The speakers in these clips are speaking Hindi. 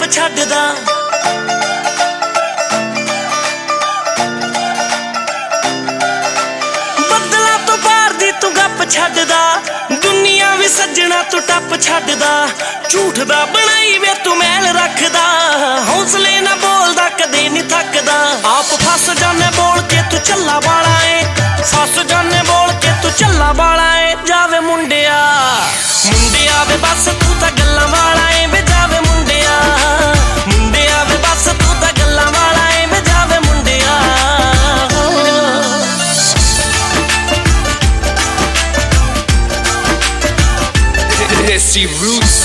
छड्डदा। बदला तो पार दी तू गप छड्डदा, दुनिया भी सज्जना तू टप छड्डदा। झूठ दा बनाई वे तू मैल रखदा, हौसले ना बोलदा कदे नहीं थकदा। आप फस जाने बोल के तू चला वाला है, फस जाने बोल के तू चला वाला है। जावे मुंडिया मुंडिया वे बस तू तां गल्लां वाला है वे। जावे मुंडिया मुंडिया वे बस तू तां गल्लां वाला है वे। जावे मुंडिया Desi Roots।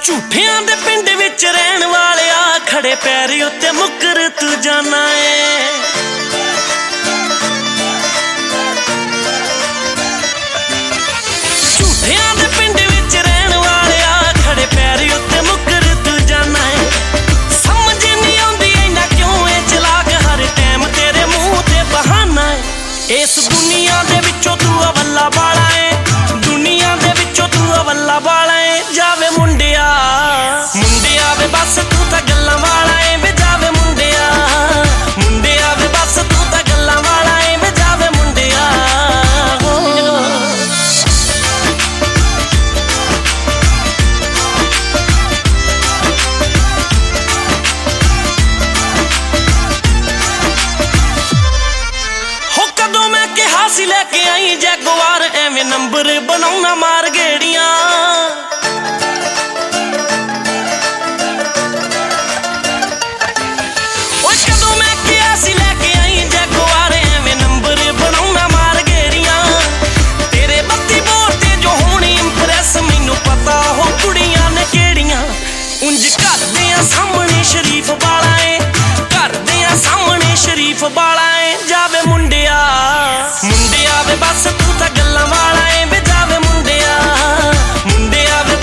झूठियां दे पिंड विच रहन वालिया, खड़े पैर उत्ते मुकर तू जाना है। झूठियां दे पिंड विच रहन वालिया, खड़े पैर उत्ते मुकर तू जाना है। समझ नहीं आउंदी इन्ना क्यों ए चलाक, हर टाइम तेरे मुंह ते बहाना है। इस दुनिया दे विचों तू अवल्ला वाला है, दुनिया दे विचों तू अवल्ला वाला है। जावे मुंडिया मुंडिया वे बस तू तां गल्लां वाला है वे। जावे मुंडिया मुंडिया वे बस तू तां गल्लां वाला है वे। जावे मुंडिया हो कदों मैं कहा सी लेके आई जैगुआर, एवें नंबर बनाउणा मार गेड़ियां। सामने शरीफ वाला है, घर दियां सामने शरीफ वाला है। जावे मुंडिया मुंडिया वे बस तू तां गल्लां वाला है वे। जावे मुंडिया मुंडिया वे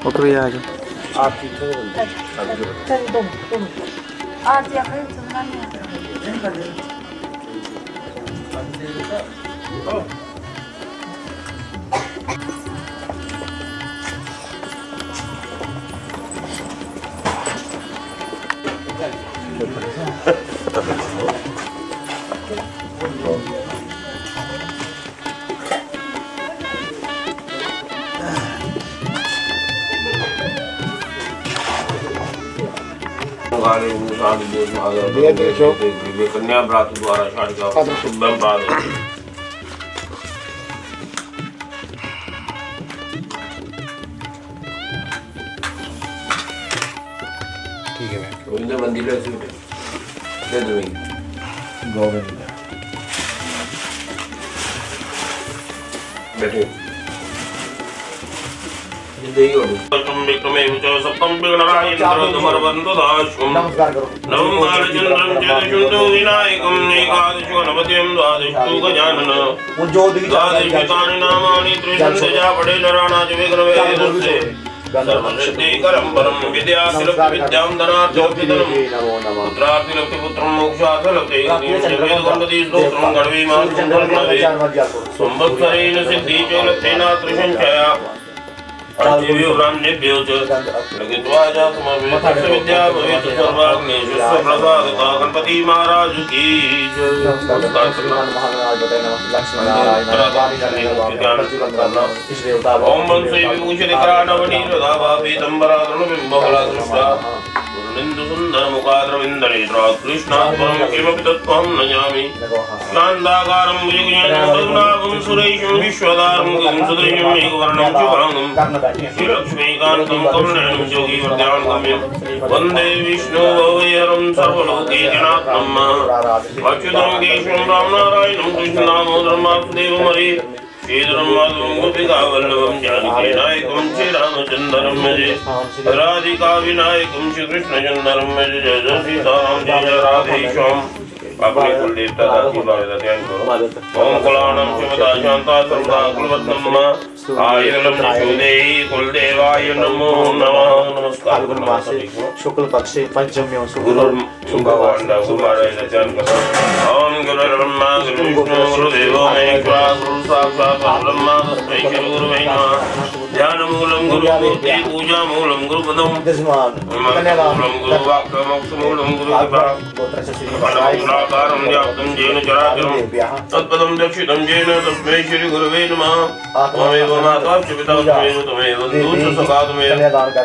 उठ भैया आ जाओ। आरती आखिर सुनना नहीं कन्या भ्रातु द्वारा शाटिका शुभम पाद ठीक है गोविंद मंदिर दे दो गोविंद बैठे सप्तम विघ्नराय इंद्रमर्वन्तो दाशुम नमस्कार करो। नवम बालचंद्रम चतुर्शुंतो विनायकम एकादशो नवत्यं द्वादशो गजानन वो जो दिखी द्वादशानि नामानि त्रिशंतजा पड़े नराणा च विघ्नवेदस्य सर्वसिद्धिकरं परं विद्यां धनार्जोपितनं पुत्रार्थिलक्ष्मीपुत्रं मोक्षार्थलक्ष्मी वेदगणपति स्तोत्रं गणवीमान् संवत्सरेण सिद्धि च लक्ष्मीना त्रिसंचया अर्थिव्योरान्येभ्यो च लगित्वा जातमवेदस्य विद्या भवेत् सर्वाग्नेषु स्वप्रसादता गणपति महाराज की जय। ओम वंशे विभूषितकरानवनीरदाभापीतम्बराधरणबिम्बफलादृष्टा पूर्णेन्दु सुन्दरमुखाद्रविन्दनेत्रा कृष्णात्परं किमपि तत्त्वं न जामि शान्ताकारं भुजगशयनं सुरेशं विश्वदारं गगं सुदृशं मेघवर्णं शुभांगं श्रीलक्ष्मीकान्तं करुणेनं योगीवर्ध्यान्गम्यं वन्दे विष्णुभवैहरं सर्वलोकैकनाथम् अच्युतं केशवं रामनारायणं कृष्णदामोदरं वासुदेवं हरे श्रीधरं माधवं गोपिकावल्लभं जानकीनायकं श्रीरामचन्द्रं भजे राधिका विनायकं श्रीकृष्णचन्द्रं भजे जय जय सीताराम जय जय राधेश्याम अपने कुल देवता दासी बाबा ध्यान करो ओम कुलाणं शिवदा शांता सर्वदा कुलवत्तम आयुर्लम निषोदेहि कुलदेवाय नमो नमः नमस्कार गुरुमासे शुक्ल पक्षे पंचम्यो भगवान गुरुमाराय ध्यान करो ओम गुरुर्ब्रह्मा गुरुर्विष्णु गुरुदेवो महेश्वरा गुरु साक्षात् परब्रह्म तस्मै श्री गुरुवे नमः ध्यानमूलं गुरुमूर्ति पूजामूलं गुरुपदं मूलं गुरुवाक्यमोक्षमूलं गुरुकृपाकारं व्याप्तं येन चराचरं तत्पदं दक्षितं येन तस्मै श्री गुरुवे नमः त्वमेव माता च पिता त्वमेव त्वमेव बन्धुश्च सखा त्वमेव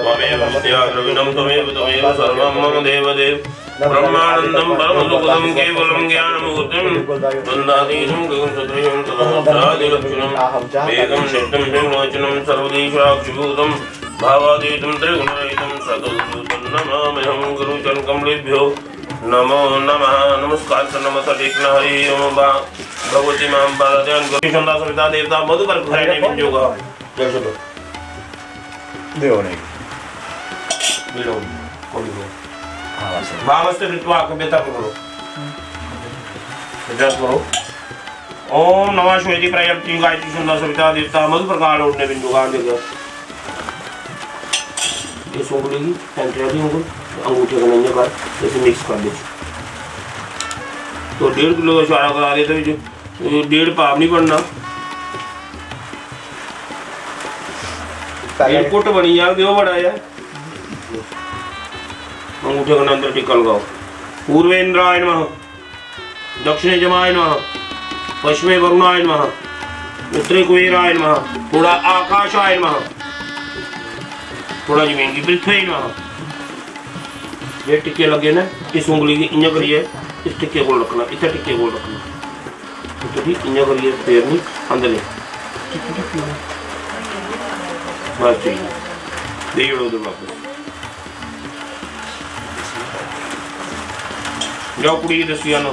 त्वमेव विद्याद्रविणं त्वमेव त्वमेव सर्वं मम देवदेव ब्रह्मानन्दं परमसुखदं केवलं ज्ञानमूर्तिं वन्दातीतं गगनसदृशं तदमुद्रादिलक्षणं वेदं नित्यं निर्वचनं सर्वदेशाक्षिभूतं भावातीतं त्रिगुणरहितं सदुद्भूतं नमाम्यहं गुरुचरणकमलेभ्यो नमो नमः नमस्कार नमः टेकना हरि ओम भगवती मां पाराध्यान गुरुचंदा सविता देवता मधुकर घराणे विजोगा जय शब्द देव नहीं बिलो कोली हो भावस्ते ऋतुआ कविता करो जस करो ओम नमः शिवाजी प्रयत्ति गायत्री सुंदर सविता देवता मधुकर काल उठने बिंदुगा जगह ये सोंगली की सेंट्रली होगी अंगूठे का नंगे पर ऐसे मिक्स कर दीजिए तो 1.5 किलो का इशारा करा देते हैं 1.5 पाव नहीं बनना 1 कुट बनी यार देव बड़ा यार अंगूठे का अंदर टिक्का लगाओ पूर्वेंद्राय नमः दक्षिणे जमाय नमः पश्चिमे वरुणाय नमः उत्तरे कुबेराय नमः थोड़ा आकाशाय नमः थोड़ा जमीन की पृथ्वी नमः ये टिक्के लगे ना इस उंगली की इंजा करिए इस टिक्के को रखना इतना टिक्के को रखना तो ठीक इंजा करिए पैर नहीं अंदर ले बस चाहिए देखिए उधर वापस जाओ कुड़ी दसिया नो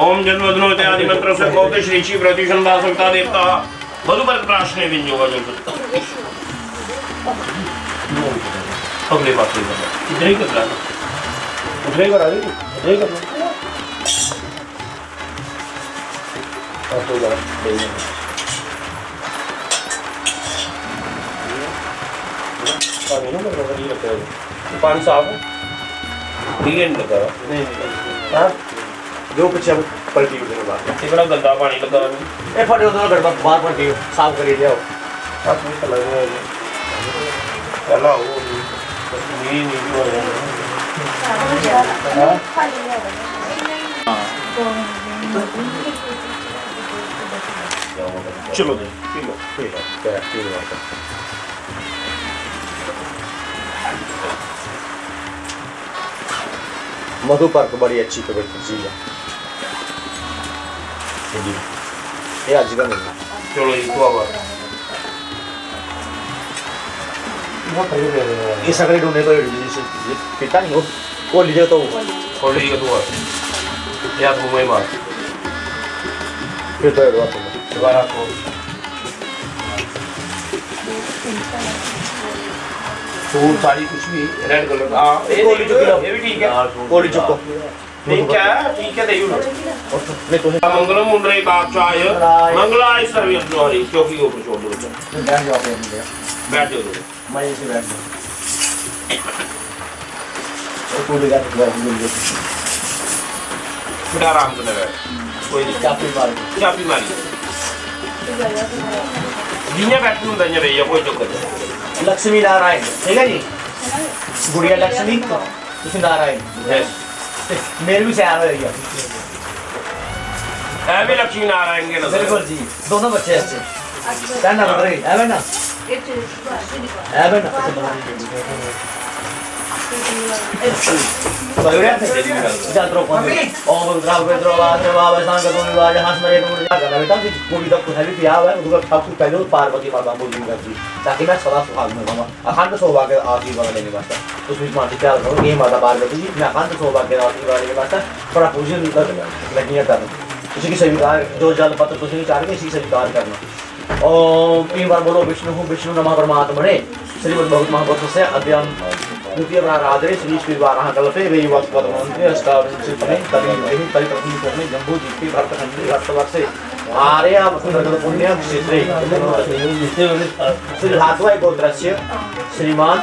ओम जन्मदिनोते आदि मंत्र से कौते श्री श्री प्रतिशंदा सविता देवता मधुपर प्राश्ने विंजोगा जल अगले बात नहीं करना इधर ही कर रहा है इधर ही करा दे इधर ही करना और तो यार पानी ना लगा नहीं लगता है पानी साफ है ठीक है नहीं लगा नहीं हाँ जो पीछे पलटी उधर बाहर ये बड़ा गंदा पानी लगा नहीं ए फटे उधर गड़बड़ बाहर पलटी साफ कर लिया आप भी चला गया चला वो नहीं हो रहा चलो दे किलो ठीक है किलो मधु पार्क बड़ी अच्छी पवित्र चीज है ये आज का मिलना चलो जी तो आवा ये सगळे ढूंढने को पिता नहीं हो वो लीजिए तो खोल लीजिए तो या तो मुंह मार फिर तो एडवांस दोबारा को फूल साड़ी कुछ भी रेड कलर हाँ ये भी ठीक है कोली चुको ठीक है दे यूँ नहीं तो मंगलम मुंडरे काक्षाय मंगलाय सर्वस्य द्वारी क्योंकि वो ऊपर छोड़ दो बच्चा बैठ जाओ आप बैठ जाओ मैं इसे बैठ जाऊँ और पूरे का फिर आराम से बैठ कोई नहीं चापी मार चापी मारी जिन्हें बैठ लूँ दंजे भैया कोई चक्कर नहीं लक्ष्मी नारायण ठीक है जी गुड़िया लक्ष्मी कृष्ण नारायण यस मेरे भी सैर हो रही है है भी लक्ष्मी नारायण के नजर बिल्कुल जी दोनों बच्चे अच्छे क्या नाम बता रही है ना जात्रो कौन ओम रुद्राव वेद्रो वाद्र वावसान का तुम विवाज हंस मरे तुम जा करना बेटा जी कोई तक कुछ है भी आवा है उसका सब कुछ पहले पार्वती माता बोल दूंगा जी ताकि मैं सदा सुहाग में रहूं अखंड सौभाग्य आशीर्वाद लेने वास्ते उसमें मान के प्यार करो ये माता पार्वती जी मैं अखंड सौभाग्य आशीर्वाद लेने वास्ते थोड़ा पूजन लगनिया करना उसी की स्वीकार जो जल पत्र कुछ नहीं चाह रहे इसी स्वीकार करना ओम तीन बार बोलो विष्णु नमः परमात्मने श्रीमद् भगवत महापुरुष से अद्यम द्वितीय प्राराधे श्री श्रीवाराह कल्पे वे वत्पदमंत्रे अष्टाविंशतितमे कलियुगे परिप्रथममे जम्बू जीते भरतखंडे भरतवर्षे आर्या पुण्य क्षेत्रे श्री धात्वाय गोत्रस्य श्रीमान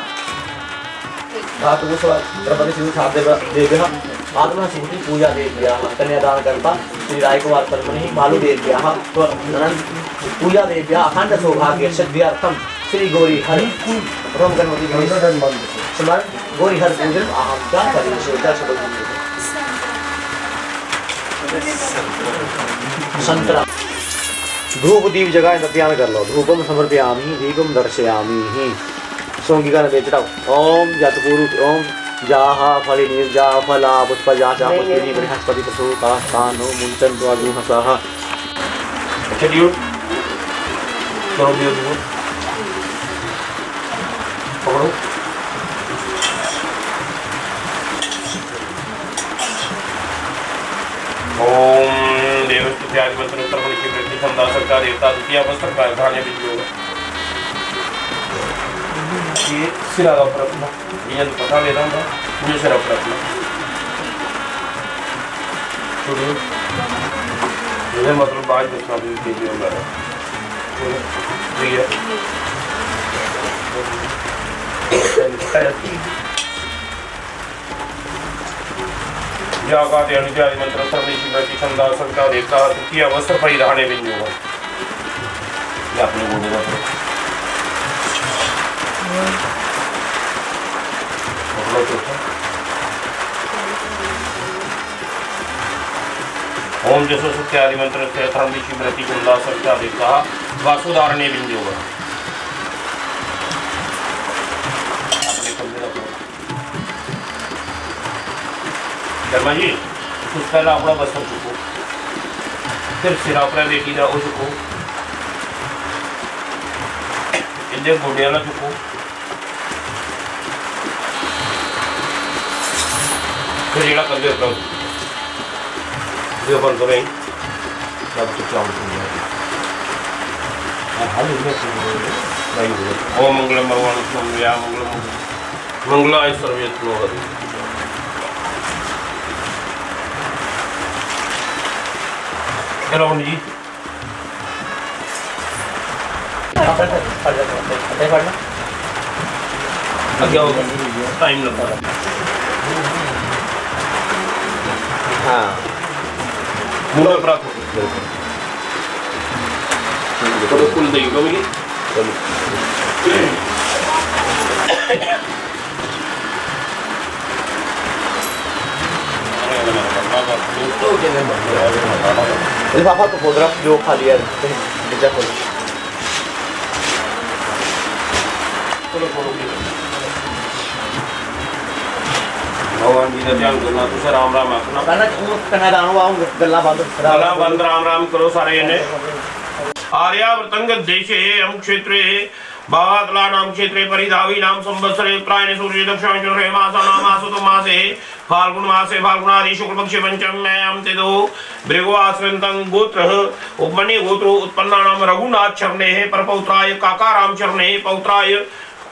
धातुः द्रौपदी सिंह देव्यः आत्मा सिंह पूजा देव्याः कन्यादान करता श्री रायकुमार कर्मणि मालू देव्याः पूजा देव्याः अखंड सौभाग्य सिद्ध्यर्थम श्री गौरी हरि रोम गणपति स्मरण गौरी हर पूजन अहम का परिशोधा संतरा धूप दीप जगह नत्यान कर लो धूपम समर्पयामि दीपम दर्शयामि ही सोंगी का नवेद चढ़ाओ ओम जतपुरु ओम जाहा फली निर्जा फला पुष्प जाचा पुष्पिनी बृहस्पति प्रसू का स्थानो मुंचन द्वादु हसह अच्छा ड्यूट करो ड्यूट पकड़ो ओम देवस्तुत्यादि मंत्र उत्तर की वृत्ति संदा सरकार देवता द्वितीय अवस्था प्राधान्य बिंदु ये सिरा का प्रश्न ये जो पता लेना था मुझे सिरा प्रश्न छोड़ो ये मतलब बाज बचना भी के लिए होगा ठीक है यागादि अनुजादि मंत्र सर्वनिधि प्रति संदा सरकार देवता द्वितीय अवस्था परिधाने बिंदु होगा ये आपने बोलेगा ओम जसो सत्यादि मंत्र से धर्मदिशि व्रति कुंदा सत्या देवता वासुदारणे बिंदु होगा शर्मा जी कुछ पहला अपना बस्तर चुको फिर सिरा पर बेटी का वो चुको इधर गोडिया ना चुको फिर जेड़ा कंधे पर जो बंद करें सब कुछ चालू हो जाएगा हाल ही में ओम मंगलम भगवान स्वामी मंगलम मंगलाय सर्वयत्नो हरि रावण जी पढ़ना आगे होगा टाइम लगता है हाँ मुंडा प्राप्त हो तो कुल देगी कभी लिफाफा तो फोटोग्राफ जो खा लिया बेचा खोलो भगवान जी का ध्यान करना तुझे राम राम आखना कन्यादान गल्ला बंद गला बंद राम राम करो सारे ने आर्यावर्तंग देशे हम क्षेत्रे बावातला नाम क्षेत्रे परिधावी नाम संवत्सरे उत्तरायणे सूर्य दक्षिणायने मासानां मासुतो मासे फाल्गुन मासे फाल्गुनादि शुक्ल पक्षे पंचम्यां तेदो भृगुवासृतं गोत्रः उपमन्यु गोत्रो उत्पन्नानां रघुनाथ चरणेः परपौत्राय काकाराम चरणेः पौत्राय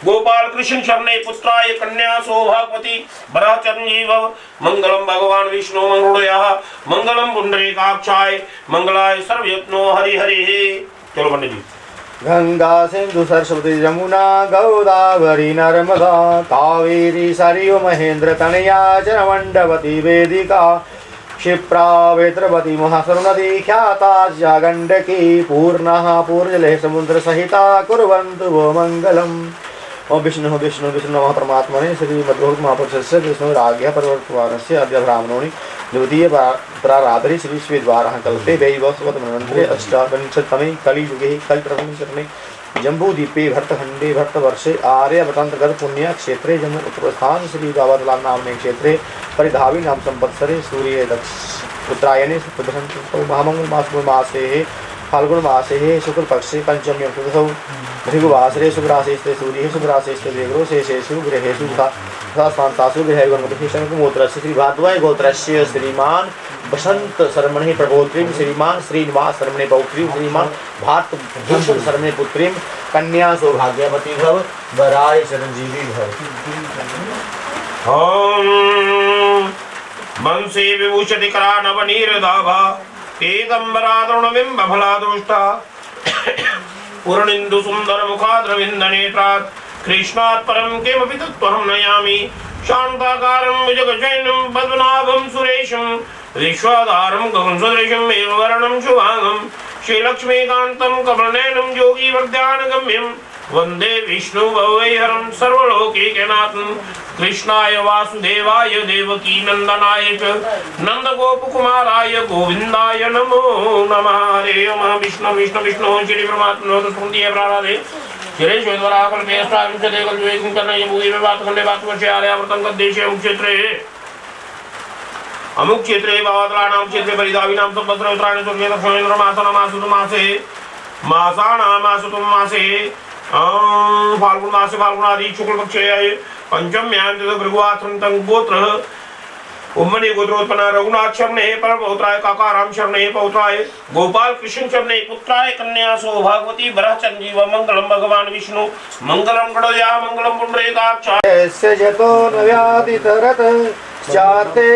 गोपाल कृष्ण चरणे पुत्राय कन्या सौभागवती बराचरंजीव मंगलम भगवान विष्णु मंगलोया मंगलम पुंडरीकाक्षाय मंगलाय सर्वयत्नो हरि हरि। चलो पंडित जी। गंगा सिंधु सरस्वती यमुना गोदावरी नर्मदा कावेरी सरयू महेंद्र तनया चरमंडवती वेदिका क्षिप्रा वेत्रवती महासरनदी ख्याता गंडकी पूर्णः पूर्णजले समुद्र सहिता कुर्वन्तु वो मंगलम्। ओम विष्णु विष्णु विष्णु परमात्मने श्री मद्भक्त महापुरुषस्य विष्णु राज्ञ परिवर्तमानस्य अद्य ब्राह्मणोनि द्वितीय प्राराधरि श्री श्वेतवारः कल्पे वैवस्वत मनवन्तरे अष्टाविंशततमे कलियुगे कल्पप्रथमशतमे जम्बूद्वीपे भट्टखण्डे भट्टवर्षे आर्यवतन्तगत पुण्य क्षेत्रे जम्मू उत्तरस्थान श्री बाबातला नामने क्षेत्रे परिधावी नाम संवत्सरे सूर्य उत्तरायणे महामंगल मासे फाल्गुन मासे शुक्ल पक्षे पंचम्यं तिथौ भृगुवासरे शुभराशेस्ते सूर्य शुभराशेस्ते देवरो शेषेषु गृहेषु तथा गृहे गणपतिशङ्कुमोत्रस्य श्री भारद्वाज गोत्रस्य श्रीमान बसंत शर्मणे प्रभोत्रीं श्रीमान श्रीनिवास शर्मणे पौत्रीं श्रीमान भारतभूषण शर्मणे पुत्रीं कन्या सौभाग्यवती भव वराय चिरंजीवी भव। ओम वंशे विभूषति करा नवनीरदाभा एदम्बरादरुणबिम्बफलादृष्टा पूर्णिन्दु सुंदर मुखाद्रविन्दनेत्रात् कृष्णात् परं किमपि तत्त्वहं नयामि शान्ताकारं भुजगशयनं पद्मनाभं सुरेशं विश्वाधारं गगन सदृशं मेघवर्णं शुभांगं श्रीलक्ष्मीकान्तं कमलनयनं योगीवर्ध्यानगम्यं वन्दे विष्णु भवैहरं सर्वलोकैकनाथं कृष्णाय वासुदेवाय देवकी नंदनाय च नंदगोपकुमाराय गोविंदाय नमो नमः। हरे ओम विष्णु विष्णु विष्णु श्री परमात्मा तस्मदीय प्राराधे श्री श्वेतवराकल्पे अष्टाविंशते कल्पे कर्णय भूमि में बातखंडे बातवर्षे आर्यावर्तंग देशे अमुक क्षेत्रे बावातला नाम क्षेत्रे परिधावी नाम संवत्सरे उत्तरायणे सूर्य दक्षिणायने मासानां मासुतो मासे फाल्गुन मासे फाल्गुनादि शुक्ल पक्षे पंचम्यां तिथौ भृगुवासृतं गोत्रः उपमन्यु गोत्रोत्पन्न रघुनाथ चरणे परपौत्राय काकाराम चरणे पौत्राय गोपाल कृष्ण चरणे पुत्राय कन्या सौभागवती बराचरंजीव मंगलम भगवान विष्णु मंगलम गणोया मंगलम पुंडरीकाक्षाय जतो नव्यादितरत चाते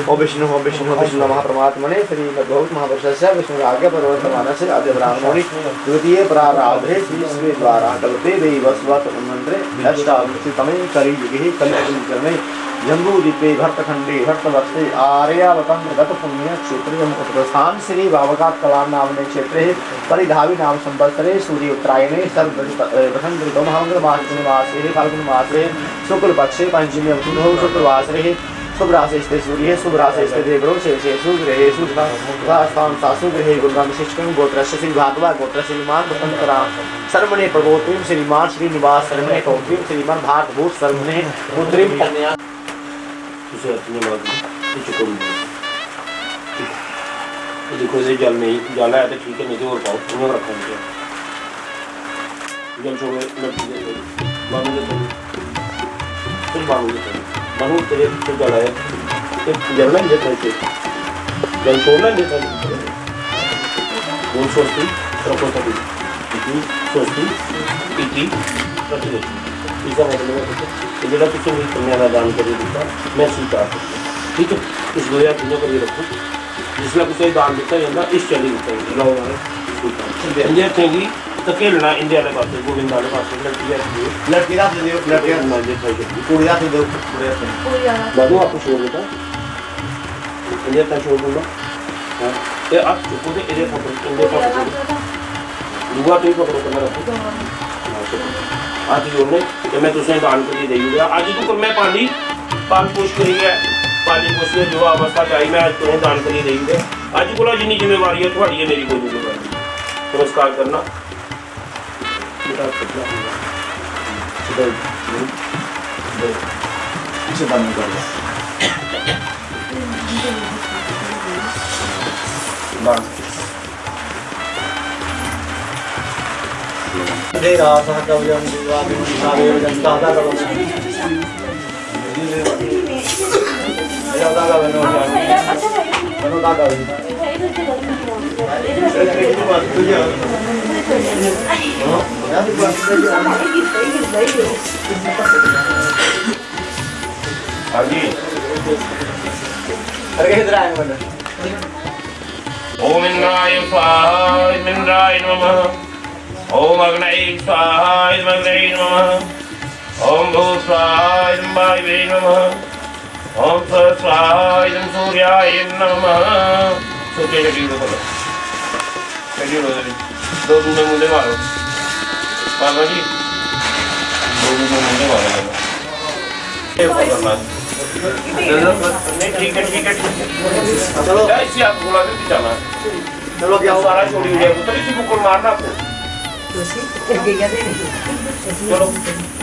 ओम विष्णु नमः परमात्मने श्री मद्भक्त महापुरुषस्य विष्णु राज्ञ परिवर्तमानस्य आद्य ब्राह्मणोनि द्वितीय प्राराधे श्री श्वेतवारः कल्पे वैवस्वत मनवन्तरे अष्टाविंशततमे कलियुगे कलियुगे जम्बूद्वीपे भट्टखण्डे भट्टवर्षे आर्यावतन्तगत पुण्य क्षेत्रे उत्तरस्थान श्री बाबकातला नामने क्षेत्रे परिधावी नाम संवत्सरे सूर्य उत्तरायणे सर्ववसन्त महामंगल मासे फाल्गुन मासे शुक्ल पक्षे पंचम्यां तिथौ शुक्रवासरे शुभराशेस्ते सूर्य शुभराशेस्ते देवरो शेषेषु गृहेषु तथा गृहे गुरुरामशिष्टं गोत्रस्य श्री भागवत गोत्र श्रीमान वसंतराम शर्मणे प्रभोत्रीं श्रीमान श्रीनिवास शर्मणे पौत्रीं श्रीमान भारतभूषण शर्मणे पुत्रीं कन्या देखो ये जल नहीं जल है तो ठीक है, नहीं तो और पाओ उन्हें रखेंगे जल छोड़ बांध देते फिर बांध देते बांध तेरे तो जल है जल नहीं देते जल छोड़ना नहीं देता वो सोचती रखो तभी इतनी सोचती इतनी रखी देती इसका मतलब है कि जरा तुझे वही कन्या दान कर देता मैं स्वीकार करता हूँ, ठीक है। इस 2003 को ये रखो जिसमें कुछ दान देता है ना इस चली देता है ਧਕੇਲਣਾ ਇੰਦੇ ਵਾਲੇ ਪਾਸੇ ਗੋਬਿੰਦ ਵਾਲੇ ਪਾਸੇ ਲੜਕੀ ਆ ਲੜਕੀ ਦਾ ਦੇ ਲੜਕੀ ਦਾ ਕੁੜੀ ਦਾ ਦੇ ਕੁੜੀ ਦਾ ਪੂਰੀ ਆਣਾ दादू आपको छोड़ देता इंडिया का छोड़ दूंगा हाँ ये आप चुप हो गए इधर पकड़ो इंडिया पकड़ो दुआ तो ही पकड़ो कैमरा रखो आज जोड़ने तो मैं तुझे दान करिए दे दूँगा आज तू कर मैं पानी पोष करी है पानी पोष में जो अवस्था चाहिए मैं आज तुम्हें दान करिए दे दूँगा आज बोला जिन्नी जिम्मेवारी है तुम्हारी है मेरी कोई जिम्मेवारी नमस्कार करना इसे बंद कर दो दे रहा था कब जब दिवाली में सारे जनता का करो ज्यादा का बनो बनो का हाँ जी अरे इधर आए बंदे ओम इंद्राय स्वाहा इंद्राय नमः ओम अग्नये स्वाहा अग्नये नमः ओम भू स्वाहा वायवे नमः ओम स्वाहा सूर्याय नमः सूर्य जड़ी दो बोलो जड़ी दो दूने मुंडे मारो बाबा जी दो दूने मुंडे मारो ये करना नहीं ठीक है चलो ऐसे आप बोला भी जाना चलो क्या सारा छोड़ी हुई है उतरी सी बुकुल मारना आपको चलो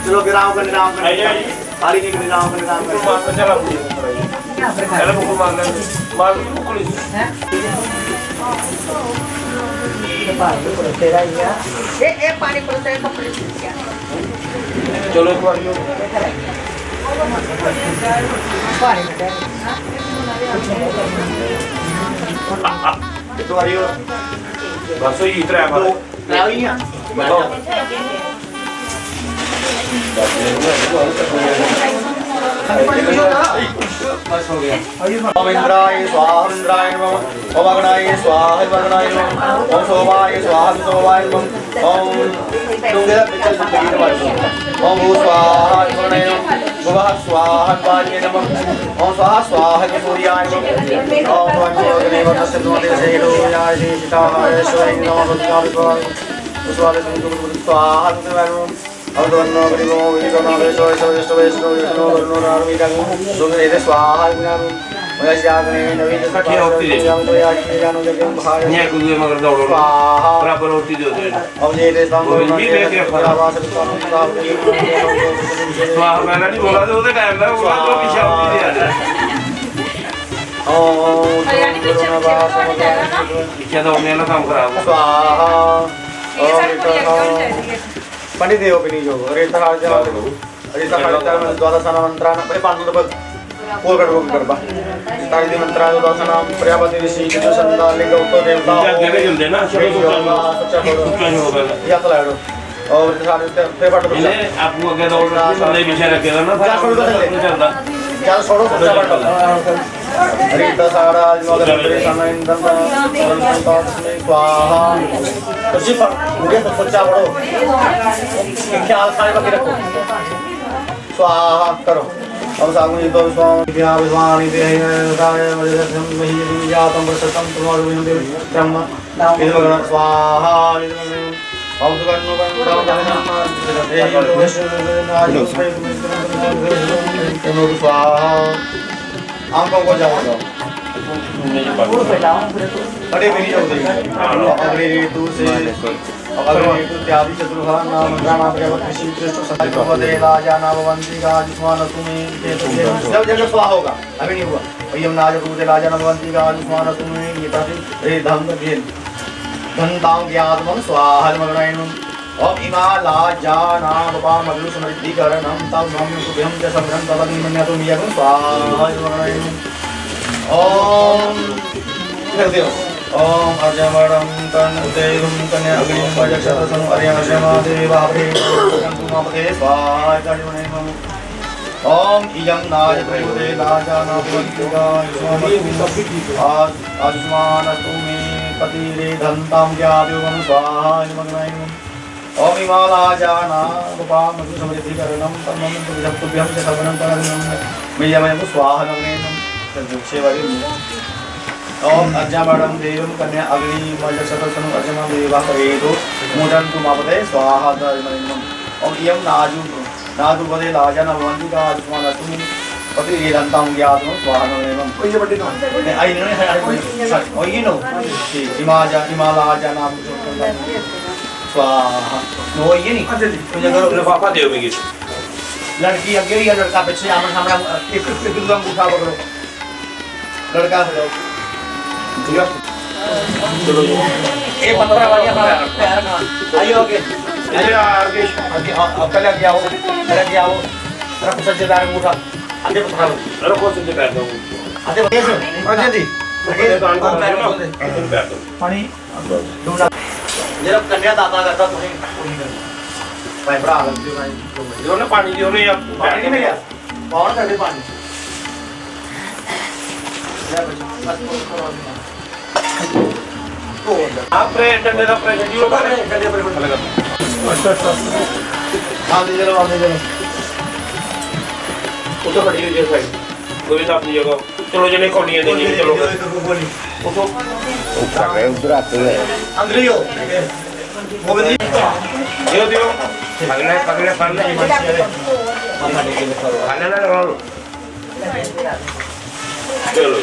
चलो गिराओ का निराम कर आइए आइए खाली नहीं गिराओ का निराम बुकुल कर मारना चला पहले बुकुल मारना मार बुकुल पानी पड़ता है कपड़े चलो एक बार तो आ रही हो बस ही इतना है हमारे क्या हुई है बताओ बस हो गया ओम इंद्राय स्वाहा इंद्राय नमः ओम अग्नाय स्वाहा अग्नाय नमः ओम सोमाय स्वाहा सोमाय नमः ओम दुंगेरा पिचल जिंदगी वाले ओम भू स्वाहा अग्नाय नमः भुवः स्वाहा वाले नमः ओम स्वाहा स्वाहा सूर्याय नमः ओम भगवते वरस्य नमः सेनो याय सीताय स्वयं नमः भगवान स्वाहा स्वाहा नमः अवधवन्नो परिमो विदोनो वेशो वेशो वेशो विष्णु वर्णो नारमिदं सुमेरे स्वाहा ज्ञानं वयस्याग्ने नवीन कठिन होती है। तो याची जानो जगं भार नहीं कुछ मगर दौड़ो स्वाहा बराबर होती दो अब ये रे संग आवाज स्वाहा मैंने नहीं बोला तो उधर टाइम था बोला तो पीछे होती थी पीछे दौड़ने वाला काम खराब स्वाहा पंडित देव पिनी जो रेता हाल द्वादश मंत्रान परे पांडु बग कोल गड करबा ताई मंत्रान द्वादश नाम प्रजापति ऋषि जो संता लिंग उत्तर देवता जगह जमदे ना सच्चा होगा या तो लाडो और सारे पे पट इन्हें आपको अगर दौड़ नहीं पीछे रखेगा ना चलता क्या छोड़ो सच्चा पट रीता सारा नोदर परे समय इंद्र तो स्वाहा तुझे पर मुझे तो सच्चा पढ़ो ख्याल खाने बाकी रखो स्वाहा करो अब सागुनी तो स्वामी विद्या विद्वानी देहाय मजदम मही जातम वर्षतम तुम्हारो विनोदे ब्रह्म इदमगण स्वाहा इदमगण अब तो करनो करनो स्वाहा आंखों को जाओ अरे मेरी जाओ अग्नि ऋतु से अग्नि ऋतु त्यादि चतुर्भा नाम राणा प्रवत ऋषि कृष्ण सत्य दे राजा नाम वंशी गाजुष्मान तुम्हें जब जगह स्वाहा होगा अभी नहीं हुआ यम नाज रूते राजा नाम वंशी गाजुष्मान तुम्हें ये ताकि रे धम भेद धनतां ज्ञातमं स्वाहा मगनायनम ओम इमा लाजा नाम पा मधु समृद्धि करणम तम नम सुभम च समरम तवनि मन्यतु यगं स्वाहा मगनायनम ओम हृदय ओम अजमरम तन्देवं कन्या अग्निं वजक्षतसं अर्यनशमा देवाभ्रे तन्तुमापदे स्वाहा मगनायनम ओम इयं नाय प्रयुते राजानापवन्तिका आयुष्मान तुमे पतिरे धन्तां ज्ञातयोगं स्वाहा मगनायनम ओम हिमालयाना गोपाल मधु समृद्धि करणम तन्मम तुभ्यम च सवनं परमं मियमयं स्वाहा नमनेनं तद्विक्षेवरि ओम अज्ञामणं देवं कन्या अग्नि मल्ल सकलसनु अजमं देवा करेदो मुदन्तु मापते स्वाहा धर्मनिनं ओम इयं नादु वदे लाजन भवन्ति का आत्मानतु पति येदन्तं ज्ञातं स्वाहा नमनेनं कोई बड़ी ना आई नहीं है ओ ये नो हिमालय नाम स्वाहा नो ये नहीं अच्छा जी मुझे करो लिफाफा दे मेरे लड़की आगे या लड़का पीछे आमने सामने एक दूसरा उठा पकड़ो लड़का से जाओ ठीक है चलो ये 15 वाली अपना पैर का आइए ओके आइए आगे पहले आगे आओ रख सज्जेदार उठा आगे 15 रखो सज्जेदार दो आगे बढ़िए अजय जी पानी ढूंढना जब कन्यादाता करता तुम्हें भाई बड़ा अलग जो भाई जो ना पानी जो ने पानी नहीं मिला कौन कर दे पानी आप डंडे का प्रेशर जीरो कर डंडे पर लगा हाँ दे चलो वो तो खड़ी हुई है भाई कोई ना अपनी जगह चलो जने कौनियां देंगे चलो उठो कर रहे उधर आते हैं अंदर ही हो गोविंद जी दियो पगले पगले खाने ना लगा लो चलो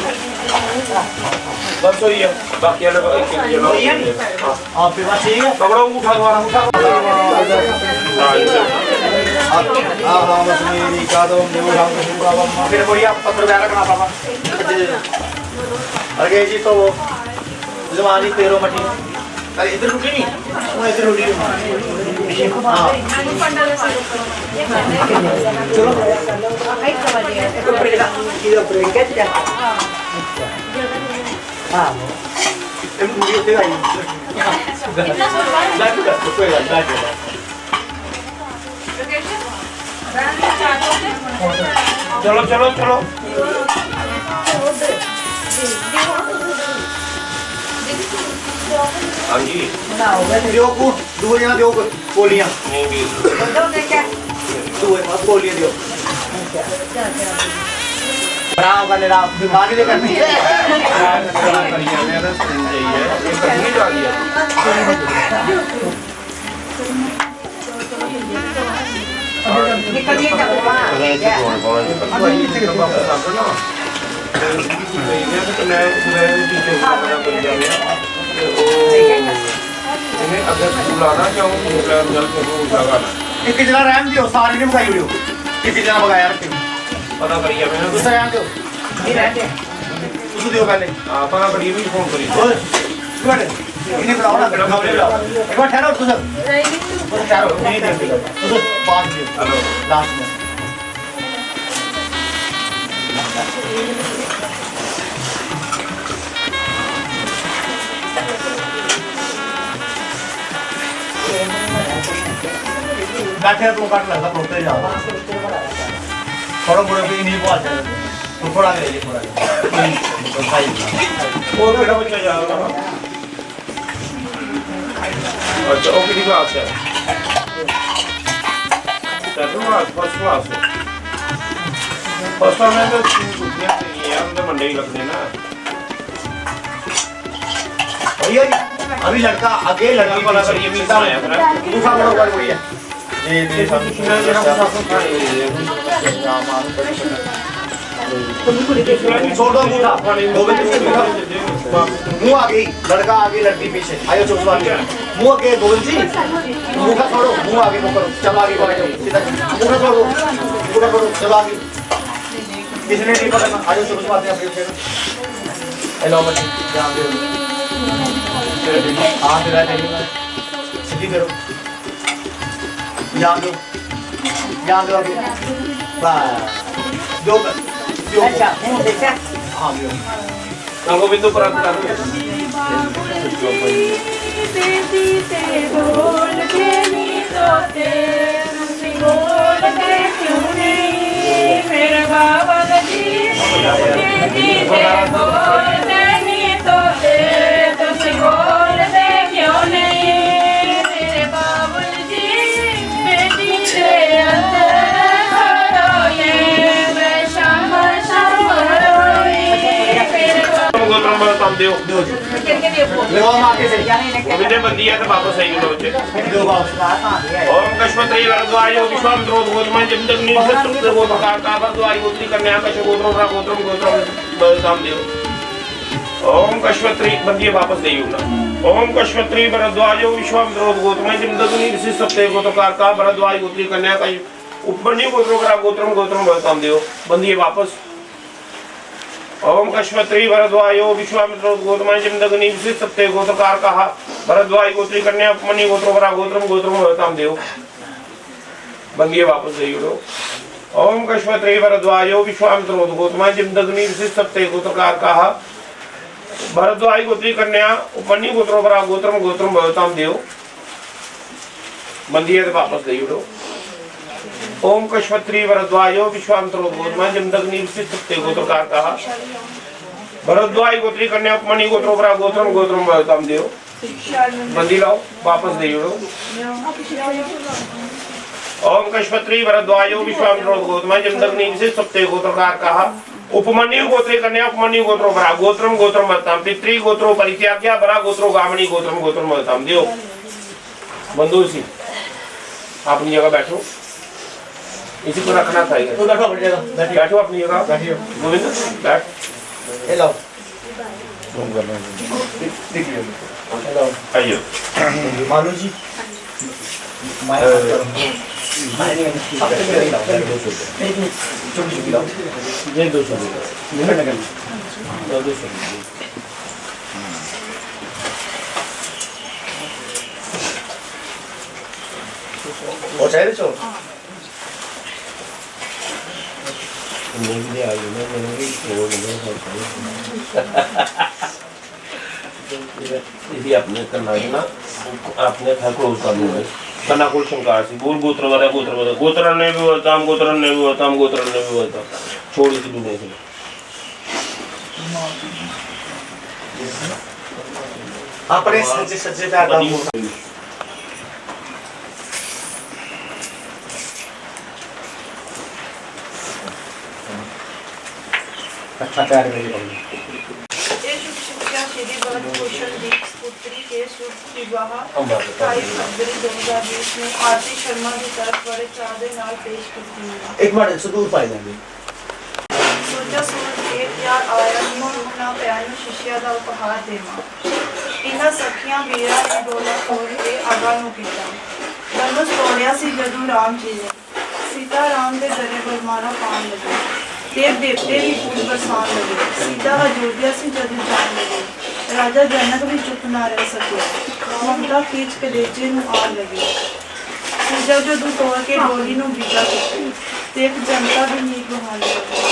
बस वही है बाकी वाले एक जनो आपके पास ठीक है पकड़ो उठा दो हाँ बस मेरी का दो फिर वही आप पत्र वगैरह बना पापा अरे जी तो वो जवानी पैरों मटी अरे इधर रुकी नहीं वो इधर रुकी हाँ चलो हाँ चलो चलो चलो हाँ जी दियो को दूरियां दियो कोलियां नहीं भी दूए मत कोलियां दियो राम का निराम बीमारी दे करनी है निकलिए क्या हुआ एक जना रहम दियो सारे ने भगाई दियो एक जना भगाया रखे पता करिए मैंने दूसरा रहम दियो नहीं रहते उसे दियो पहले हां पता करिए भी फोन करिए ओए गुड इन्हें बुलाओ ना बुलाओ एक बार ठहरो तुझे बस ठहरो नहीं दे तुझे बात दियो हेलो लास्ट में बैठे तो काट लगता प्रोते जाओ थोड़ा मोड़ा भी नहीं पहुंच जाए तो थोड़ा ले ले थोड़ा तो सही और बेटा बच्चा जा रहा है अच्छा ओके की क्लास है फर्स्ट क्लास है फर्स्ट में तो छुट्टियां नहीं है हम तो मंडे ही लगते ना भैया अभी लड़का आगे लड़की पता करिए भी आया अपना दूसरा बड़ा ऊपर बढ़िया जी जी सब छोड़ दो अंगूठा गोविंद जी मुंह आगे लड़का आगे लड़की पीछे आयो चुपचाप मुंह आगे गोविंद जी अंगूठा छोड़ो मुंह आगे मुंह करो चलो आगे बढ़ो सीधा अंगूठा छोड़ो चलो आगे किसने नहीं पकड़ना आयो चुपचाप अपने पीछे हेलो बच्चे ध्यान दो हाथ हिला चाहिए सीधी करो ध्यान दो आगे बस दो अच्छा मुंह देखा हाँ दो ना गोविंद पर आप कर लगाओ मार के सही गोविंदे बंदी है तो वापस आई लो बच्चे दो वापस ओम कश्मत्री वरद्वायो विश्वामित्रो गोत्रम जमदग्नि सप्त गोत्रकार का वरद्वायो गोत्री कन्या कश्यप गोत्रों का गोत्रम बलदाम देव ओम कश्मत्री बंदी वापस देइयो ना ओम कश्मत्री वरद्वायो विश्वामित्रो गोत्रम जमदग्नि सप्त गोत्रकार का वरद्वायो गोत्री कन्या का उपमन्यु गोत्रों का गोत्रम बलदाम देव बंदी वापस ओम कश्मत्री भरद्वायो विश्वामित्रो गोत्रम जमदग्नि सप्ते गोत्रकार कहा भरद्वाज गोत्री कन्या उपमन्यु गोत्रों गोत्रम भरताम देव बंदिए वापस देइयो ओम कश्मत्री भरद्वायो विश्वामित्रो गोत्रम जमदग्नि सप्ते गोत्रकार कहा भरद्वाज गोत्री कन्या उपमन्यु गोत्रों गोत्रम भरताम देव बंदिए वापस देइयो ओम कश्मत्री वरद्वायो विश्वामित्रो गोत्रम जमदग्नि सप्ते गोत्रकार कहा भरद्वाज गोत्री कन्या उपमन्यु गोत्रम भरताम देव बंदी लाओ वापस देइयो ओम कश्मत्री वरद्वायो विश्वामित्रो गोत्रम जमदग्नि सप्ते गोत्रकार कहा उपमन्यु गोत्री कन्या उपमन्यु गोत्रम भरताम पितृ गोत्रो परित्याग्या बरा गोत्रो गामणी गोत्रम भरताम देव बंधु सी अपनी जगह बैठो इसी को रखना था तो बैठो अपनी जगह बैठो अपनी जगह बैठियो गोविंद बैठ ये लाओ आइयो मालू जी मैं छोटी लाओ ये 200 और चाहिए चो यदि अपने करना है ना अपने घर क्लोज कर दूंगा कन्ना कुल शंकार सी बोल गोत्र गोत्र ने भी वर्ताम छोड़ इसी दुनिया से अपने सच्चे सच्चे पे आता हूँ अच्छा प्यार मेरी बहन ये शुभ शिक्षा श्री भरत भूषण दीप पुत्री के शुभ विवाह 28 फरवरी 2020 में आरती शर्मा की तरफ बड़े चादे नाल पेश करती हूँ एक मिनट से दूर पाई जाएंगे सोचा सोच एक यार आया ना प्यारी शिष्या का उपहार देवा इन्हां सखियां वीरा ने डोला खोल के आगा नूं कीता धनुष तोड़िया सी जदों राम जी ने सीता राम दे गले बरमारा पान लगे देव देवते भी फूल बरसान लगे सीता अयोध्या से जदों जान लगे राजा जनक भी चुप ना रह सके ममता खींच के कलेजे नूं आन लगे पूजा जदों तोड़ के डोली नूं विदा कीती देख जनता भी नीक बहाने लगी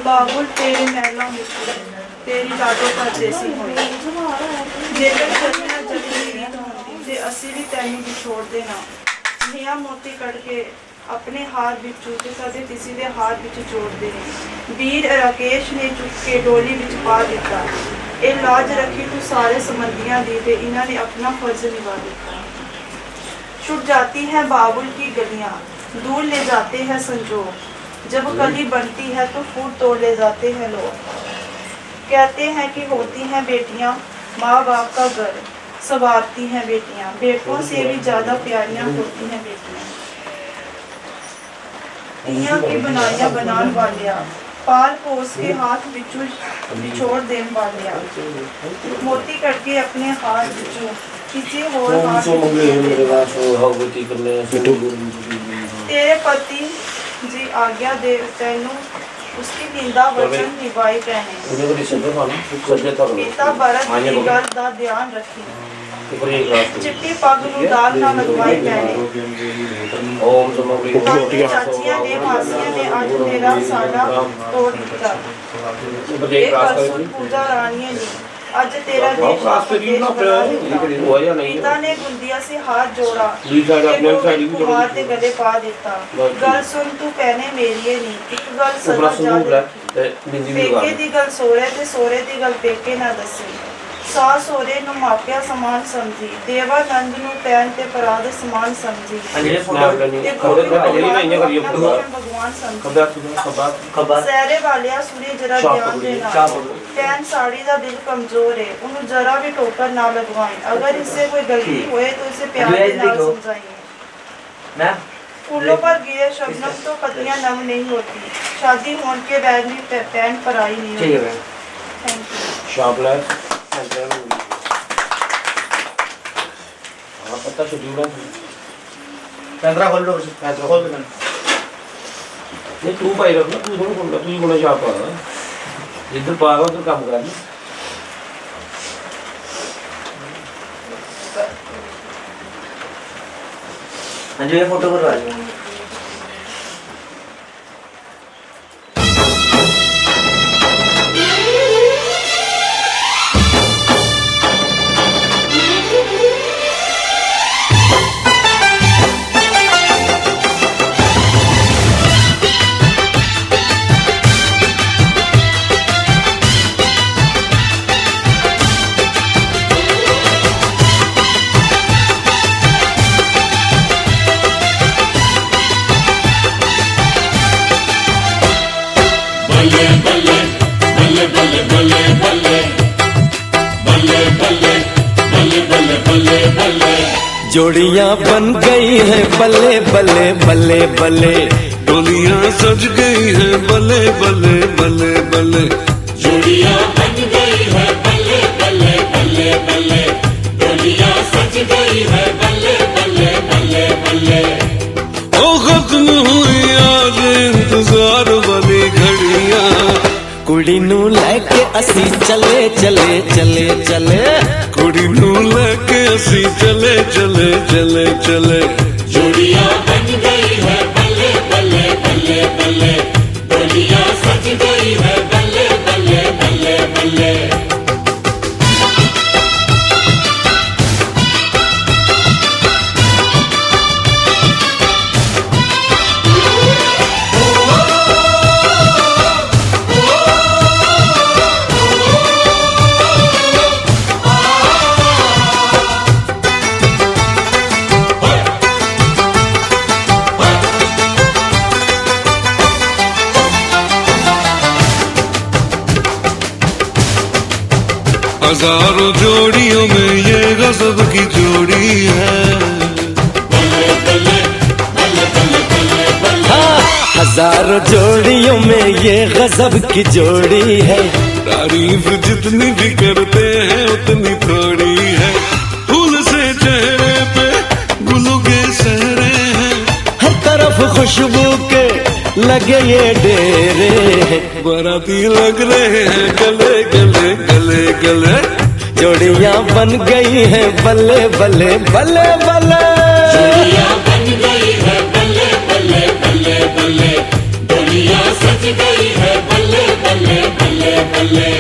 बाबुल तेरे महलों में तेरी लाडो का जैसी होई जेकर चलना जल्दी रीत होती ते असी भी तैनू विछोड़ देना निया मोती कट के अपने हाथ विचों ते कदे किसी दे हाथ विच जोड़ देने वीर राकेश ने चुक के डोली विच पा दिता ए लाज रखी तू सारे संबंधियां दी ते इन्हां ने अपना फर्ज निभा दिता छूट जाती है बाबुल की गलियां दूर ले जाते हैं संजोग जब कली बनती है तो फूट तोड़ ले जाते हैं लोग कहते हैं कि होती हैं बेटियां माँ बाप का घर संवारती हैं बेटियां बेटों से भी ज्यादा प्यारियां होती हैं बेटियां तियां की बनाइयां बनान वालिया पाल पोस के हाथ बिचू निचोड़ देन वालिया मोती करके अपने हाथ बिचू किसी और हाथ तेरे पति जी आज्ञा दे तैनू उसकी निंदा वचन निभाई कहने पिता भरत की गल दा ध्यान रखी चिट्टी पग नूं दाग ना लगवाई कहने चाचियां ने मासियां ने आज तेरा साडा तोड़ दिता एक असुर पूजा रानियां ने आज तेरा देश पिता ने गुंदिया से हाथ जोड़ा कुमार ते गले पा देता गल सुन तू पहने मेरी नहीं एक गल सदा जान पेके दी गल सोरे ते सोरे दी गल पेके ना दसी ਸਾਸ ਸੋਰੇ ਨੂੰ ਮਾਪਿਆ ਸਮਾਨ ਸਮਝੀ, ਦੇਵਾਨੰਦ ਨੂੰ ਪੈਨ ਤੇ ਪਰਾਦ ਸਮਾਨ ਸਮਝੀ, ਜਿਹੜੇ ਫੋਟੋ ਤੇ ਭਗਵਾਨ ਸਮਝੀ। ਸਹਿਰੇ ਵਾਲਿਆ ਸੁਣੀ ਜਰਾ ਗਿਆਨ ਦੇ ਨਾਲ, ਪੈਨ साड़ी ਦਾ ਦਿਲ ਕਮਜ਼ੋਰ ਹੈ, ਉਹਨੂੰ ਜਰਾ ਵੀ ਠੋਕਰ ਨਾ लगवाएं, अगर इससे कोई गलती होए तो इसे प्यार के नाल समझाइए। फूलों पर गिरे शबनम तो पत्तियां नम नहीं होती, शादी होने के बाद भी पैन पर आई नहीं होती। Thank you. शार्पलेस पता शेड्यूल है कैमरा खोल लो, कैमरा खोल दो। ये तू भाई रख ना, तू थोड़ा खोल, तू ही बोला शार्प आ जिधर पागा उधर काम करा। हाँ जी, ये फोटो करवा लो। जोड़ियां बन गई हैं बल्ले बल्ले बल्ले बल्ले, डोलियां सज गई हैं बल्ले बल्ले बल्ले बल्ले, जोड़ियां बन गई है बल्ले बल्ले बल्ले बल्ले, डोलियां सज गई है बल्ले बल्ले बल्ले बल्ले। ओ खत्म हुई आज इंतजार वाली घड़ियां, कुड़ी नू लैके असी चले चले चले चले, कुड़ी नू लेके असी चले चले चले चले। जोड़ियां बन गई है बल्ले बल्ले बल्ले बल्ले, डोलियां सज गई है बल्ले बल्ले बल्ले बल्ले। हजारों जोड़ियों में ये गजब की जोड़ी है, हाँ, हजारों जोड़ियों में ये गजब की जोड़ी है। तारीफ जितनी भी करते हैं उतनी थोड़ी है, फूल से चेहरे पे गुलों के सहरे हैं, हर तरफ खुशबू के लगे ये डेरे, बाराती लग रहे हैं गले गले गले गले। जोड़ियां बन गई हैं बल्ले बल्ले बल्ले बल्ले, जोड़ियां बन गई है बल्ले बल्ले बल्ले बल्ले, डोलियां सज गई है बल्ले बल्ले बल्ले बल्ले।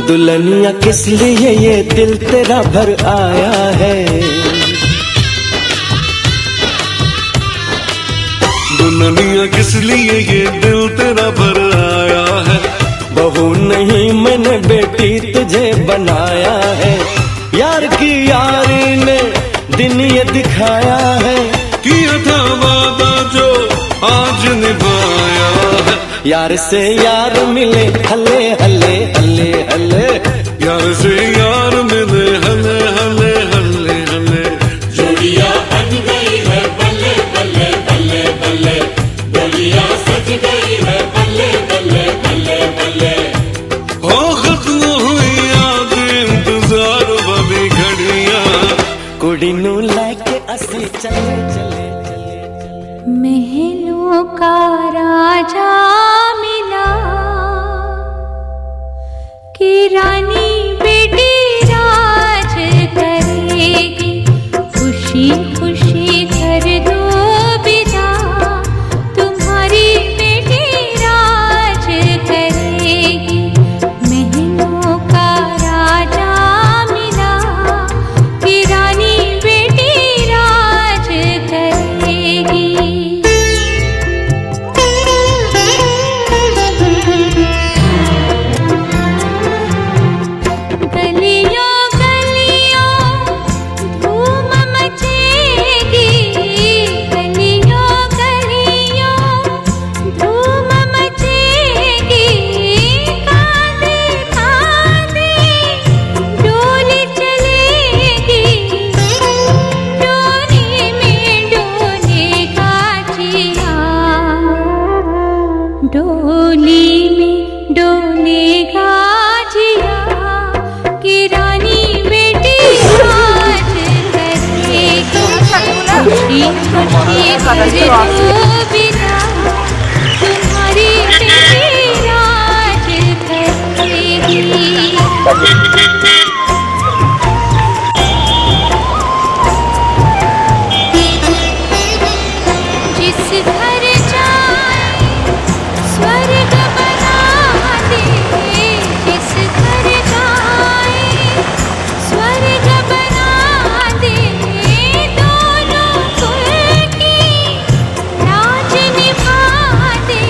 दुल्हनिया किस लिए ये दिल तेरा भर आया है, दुल्हनिया किस लिए ये दिल तेरा भर आया है, बहू नहीं मैंने बेटी तुझे बनाया है, यार की यारी ने दिन ये दिखाया है, किया था वादा जो आज निभाया है, यार से यार मिले हले हले हले हले, यार से यार मिले हले हले हले हले। जोड़ियां बन गई है बल्ले बल्ले बल्ले बल्ले, डोलियां सज गई है बल्ले बल्ले बल्ले बल्ले। हो खत्म हुई आज इंतजार वाली घड़ियां, कुड़ी नू लैके असी चले चले चले चले। महलों का राजा मिला कि रानी बेटी राज करेगी, खुशी खुशी कर दो विदा, तुम्हारी बेटी राज करेगी। महलों का राजा मिला कि रानी बेटी राज करेगी। गलियों गलियों धूम मचेगी, गलियों गलियों धूम मचेगी, कांधे कांधे डोली चलेगी, डोली में डोलेगा जिया, डोली में डोलेगा जिया कि रानी बेटी राज करेगी, खुशी खुशी कर दो विदा, तुम्हारी बेटी राज करेगी। जिस घर जाए स्वर्ग बना दे, जिस घर जाए स्वर्ग बना दे, दोनों कुल की राज निभा दे।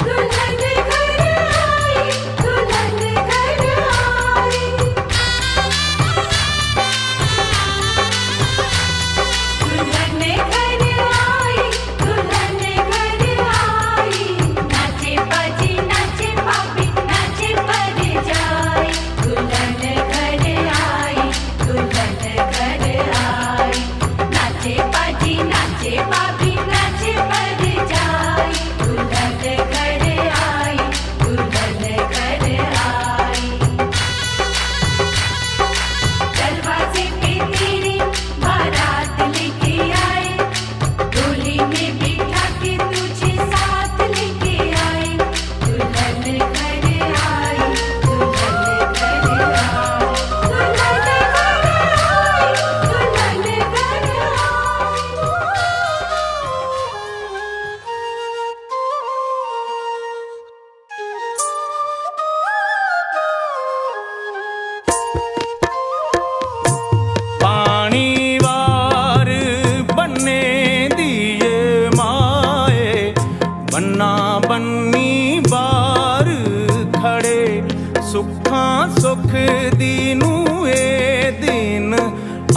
दुल्हन घर आई, दुल्हन घर आई, दुल्हन घर आई, दुल्हन घर आई, नाचे बाजी नाचे पापी नाचे पर जाए, दुल्हन घर आई, दुल्हन घर आई, नाचे बाजी नाचे पापी नाचे पर जाए, दुल्हन घर आई, दुल्हन घर आई। दरवाजे पे तेरी बारात लेके आए, डोली में बिठा के तुझे साथ लेके आए, दुल्हन घर आई, दुल्हन घर आई, दुल्हन घर आई, दुल्हन घर पानी वार बनने दिए माए, बन्ना बन्नी बार खड़े, सुखा सुख दीनू ए दिन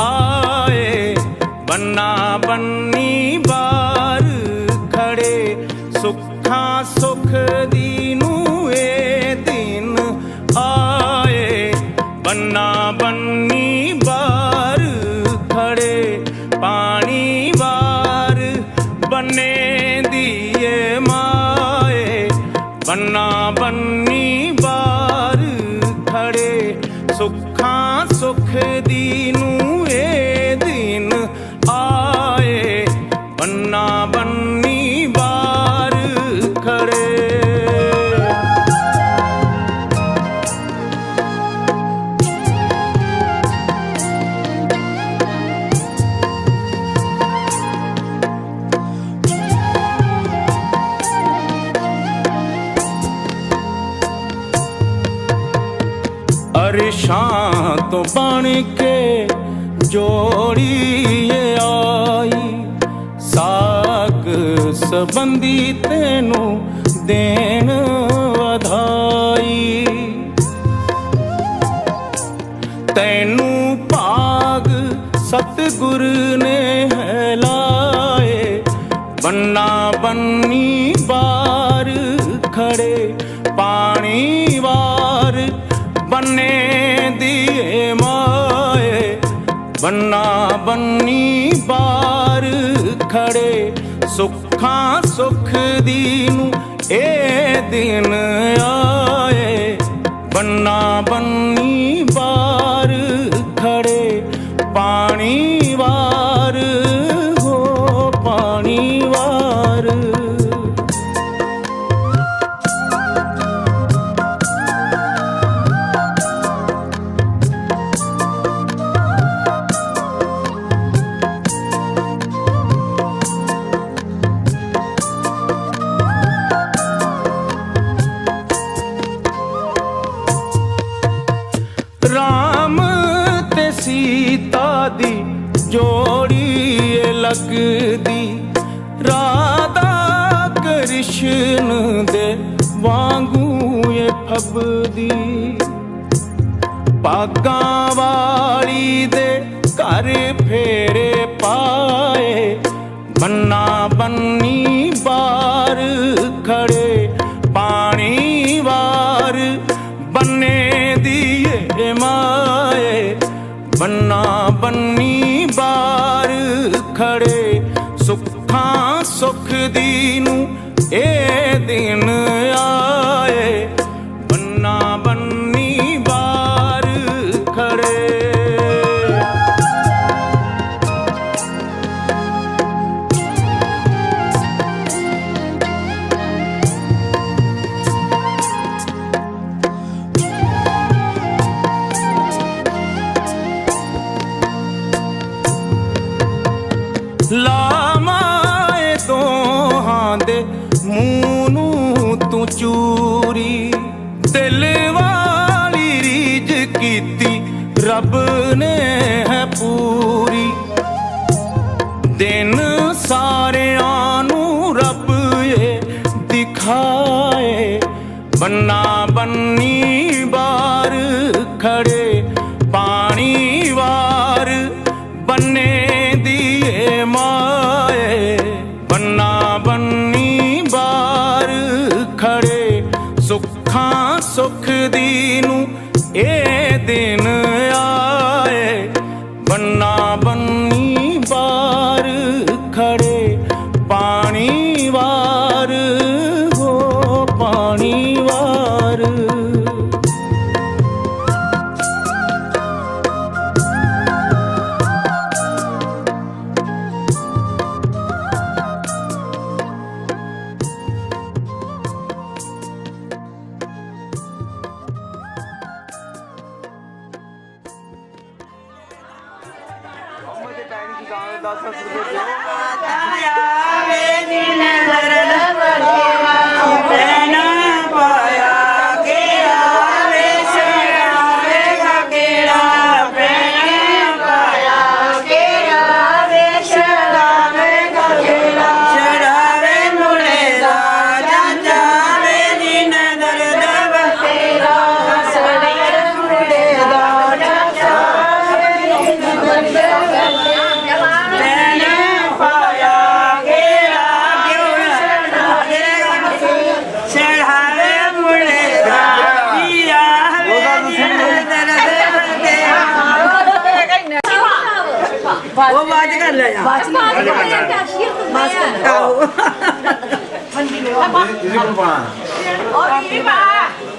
आए, बन्ना बन्नी बार खड़े, सुखा सुख दीनू ए दिन आए, बन्ना बन्नी बार खड़े, पानी वार बने दिए माए, बन्ना बन्नी बार खड़े, सुखा सुख दीनू ए दिन आए, बन्ना बन्नी बार खड़े। अरशां तो बन के जोड़ी ये आई, साक संबंधी तेनू देन वधाई, तैनू भाग सतगुर ने है लाए, बन्ना बन्नी बार खड़े, पानी वार बने दिए माए, बन्ना बन्नी बार खड़े, सुखा सुख दीनू ए दिन आए बन्ना बन्नी बार खड़े पानी वार हो पानी वार। राम ते सीता दी जोड़ी लगदी राधा कृष्ण दे वांगू ये फबदी। पागा वाली दे घर फेरे पाए बन्ना बन्नी बार खड़े पानी वार बन्ने दिए माए बन्ना बन्नी बार खड़े सुखा सुख दीनू ए दिन आए बन्ना बन्नी बार खड़े। लामाए दोहां दे मूंह नूं तू चूरी दिल वाली रीज कीती रब ने है पूरी। दिन सारियां नूं रब ये दिखाए बन्ना बन्नी बार खड़े पानी वार बन्ने दिए माए बन्ना बन्नी बार खड़े सुखा सुख दीनू ए दिन आए बन्ना बन्नी बार खड़े पानी वार हो पानी वार। वो बात कर ले जा बात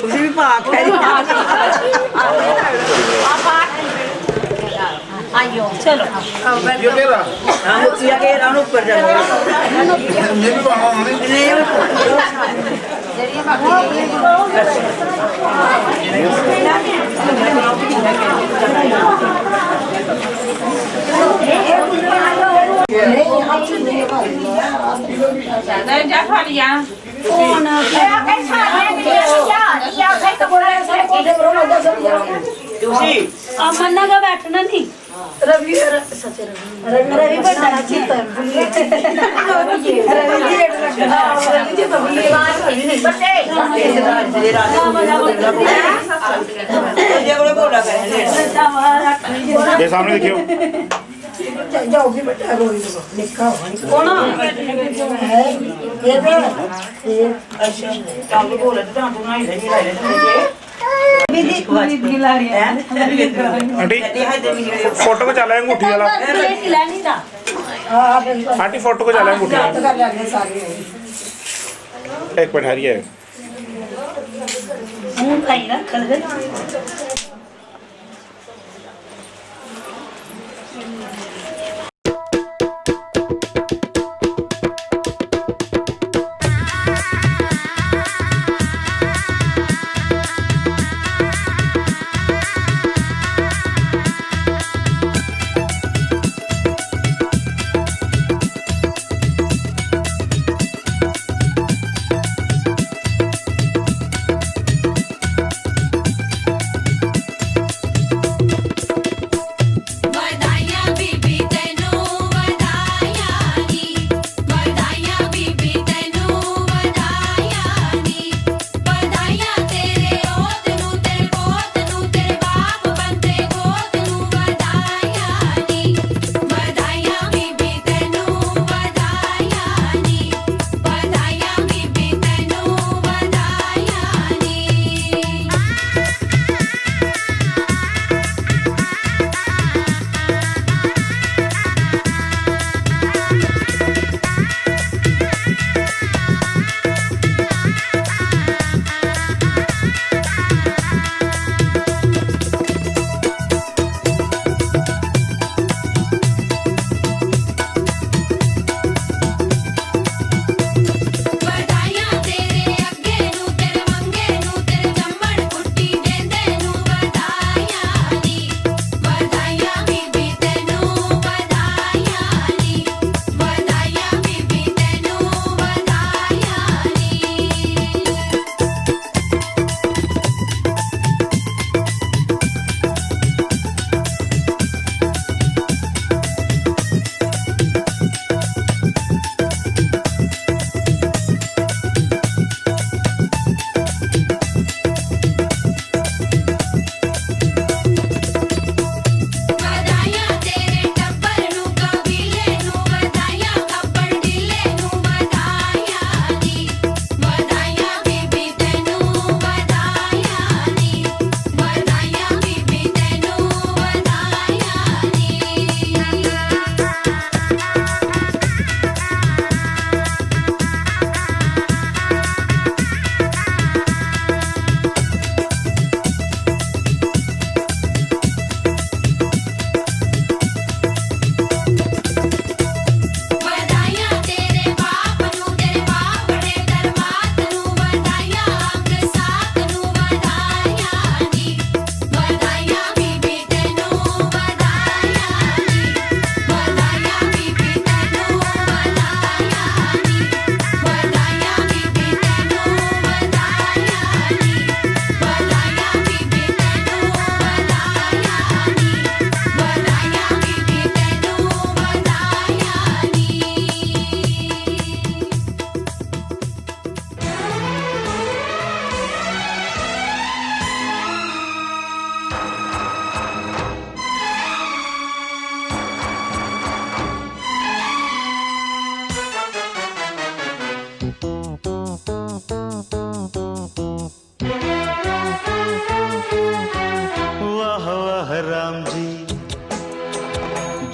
उसी भी पाक है आइयो चलो ये मेरा हम किया के रान ऊपर जा मैं भी पाऊंगा मन्ना का बैठना नहीं रवि रवि बड़ा चिता ये सामने देखियो जाओ भी बेटा रोई निका कौन है ये अच्छा काम बोल रहा था तू नहीं नहीं लाए आंटी फोटो को चला अंगूठी वाला आंटी फोटो को चला अंगूठी वाला एक मिनट हरिए मुंह खाई ना कर दे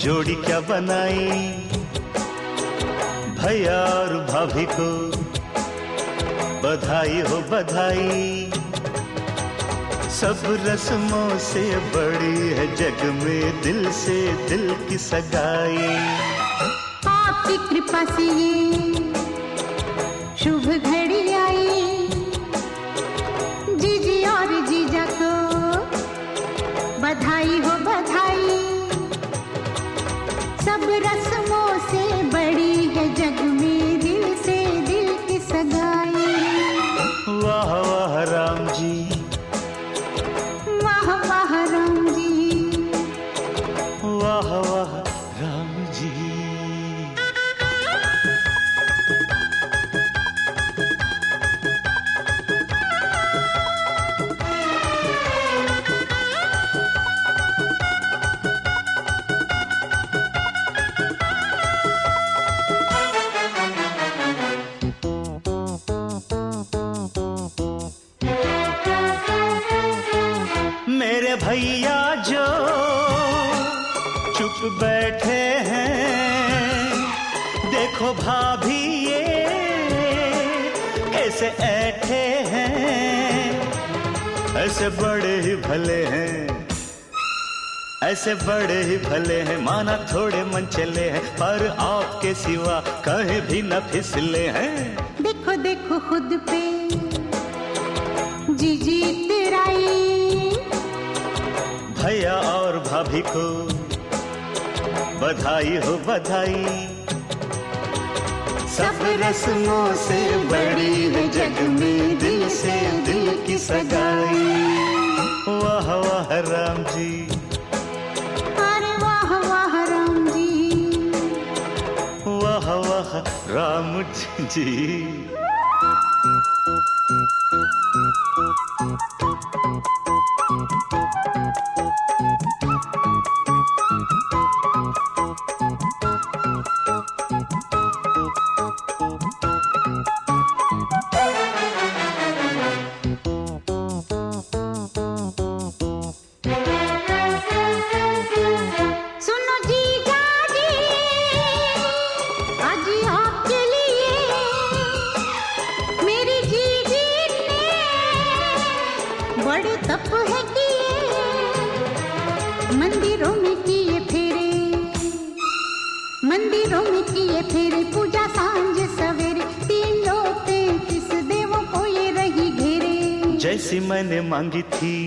जोड़ी क्या बनाई भैया और भाभी को बधाई हो बधाई। सब रस्मों से बड़ी है जग में दिल से दिल की सगाई। आपकी कृपा से ये शुभ घड़ी आई, जीजी और जीजा को बधाई हो बधाई। सब रस्मों से बड़ी है जग में दिल से दिल की सगाई। वाह वाह राम जी, वाह वाह राम जी, वाह वाह राम जी। जैसे ऐठे हैं ऐसे बड़े ही भले हैं, ऐसे बड़े ही भले हैं। माना थोड़े मन चले हैं पर आपके सिवा कहीं भी न फिसले हैं। देखो देखो खुद पे जीजी तेराई, भैया और भाभी को बधाई हो बधाई। सब रस्मों से बड़ी है जग में दिल से दिल की सगाई। वाह वाह राम जी, अरे वाह वाह राम जी, वाह वाह राम जी। सुनो जीजा जी, आज आपके लिए मेरी जीजी ने बड़े तप है किए। मंदिरों में किए फेरे, मंदिरों में किए फेरे, पूजा सांझ सवेरे, 3 लोग 33 देवों को ये रही घेरे। जैसी मैंने मांगी थी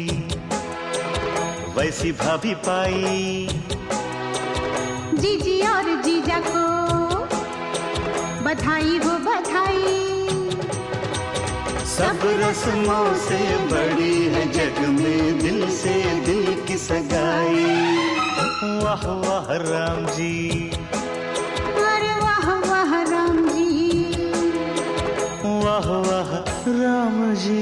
वैसी भाभी पाई। जीजी और जीजा को बधाई हो बधाई। सब रस्मों से बड़ी है जग में दिल से दिल की सगाई। वाह वाह राम जी, अरे वाह वाह राम जी, वाह वाह राम जी।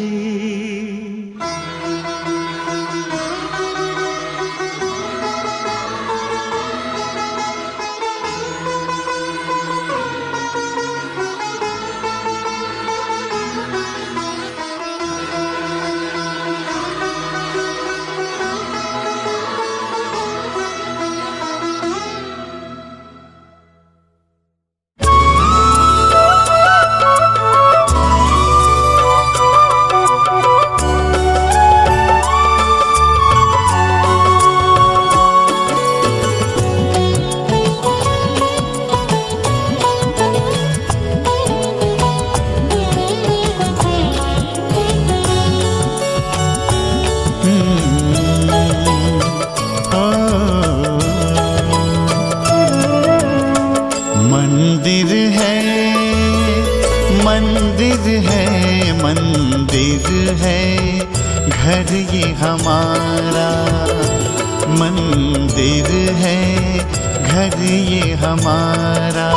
मंदिर है मंदिर है मंदिर है घर ये हमारा। मंदिर है घर ये हमारा।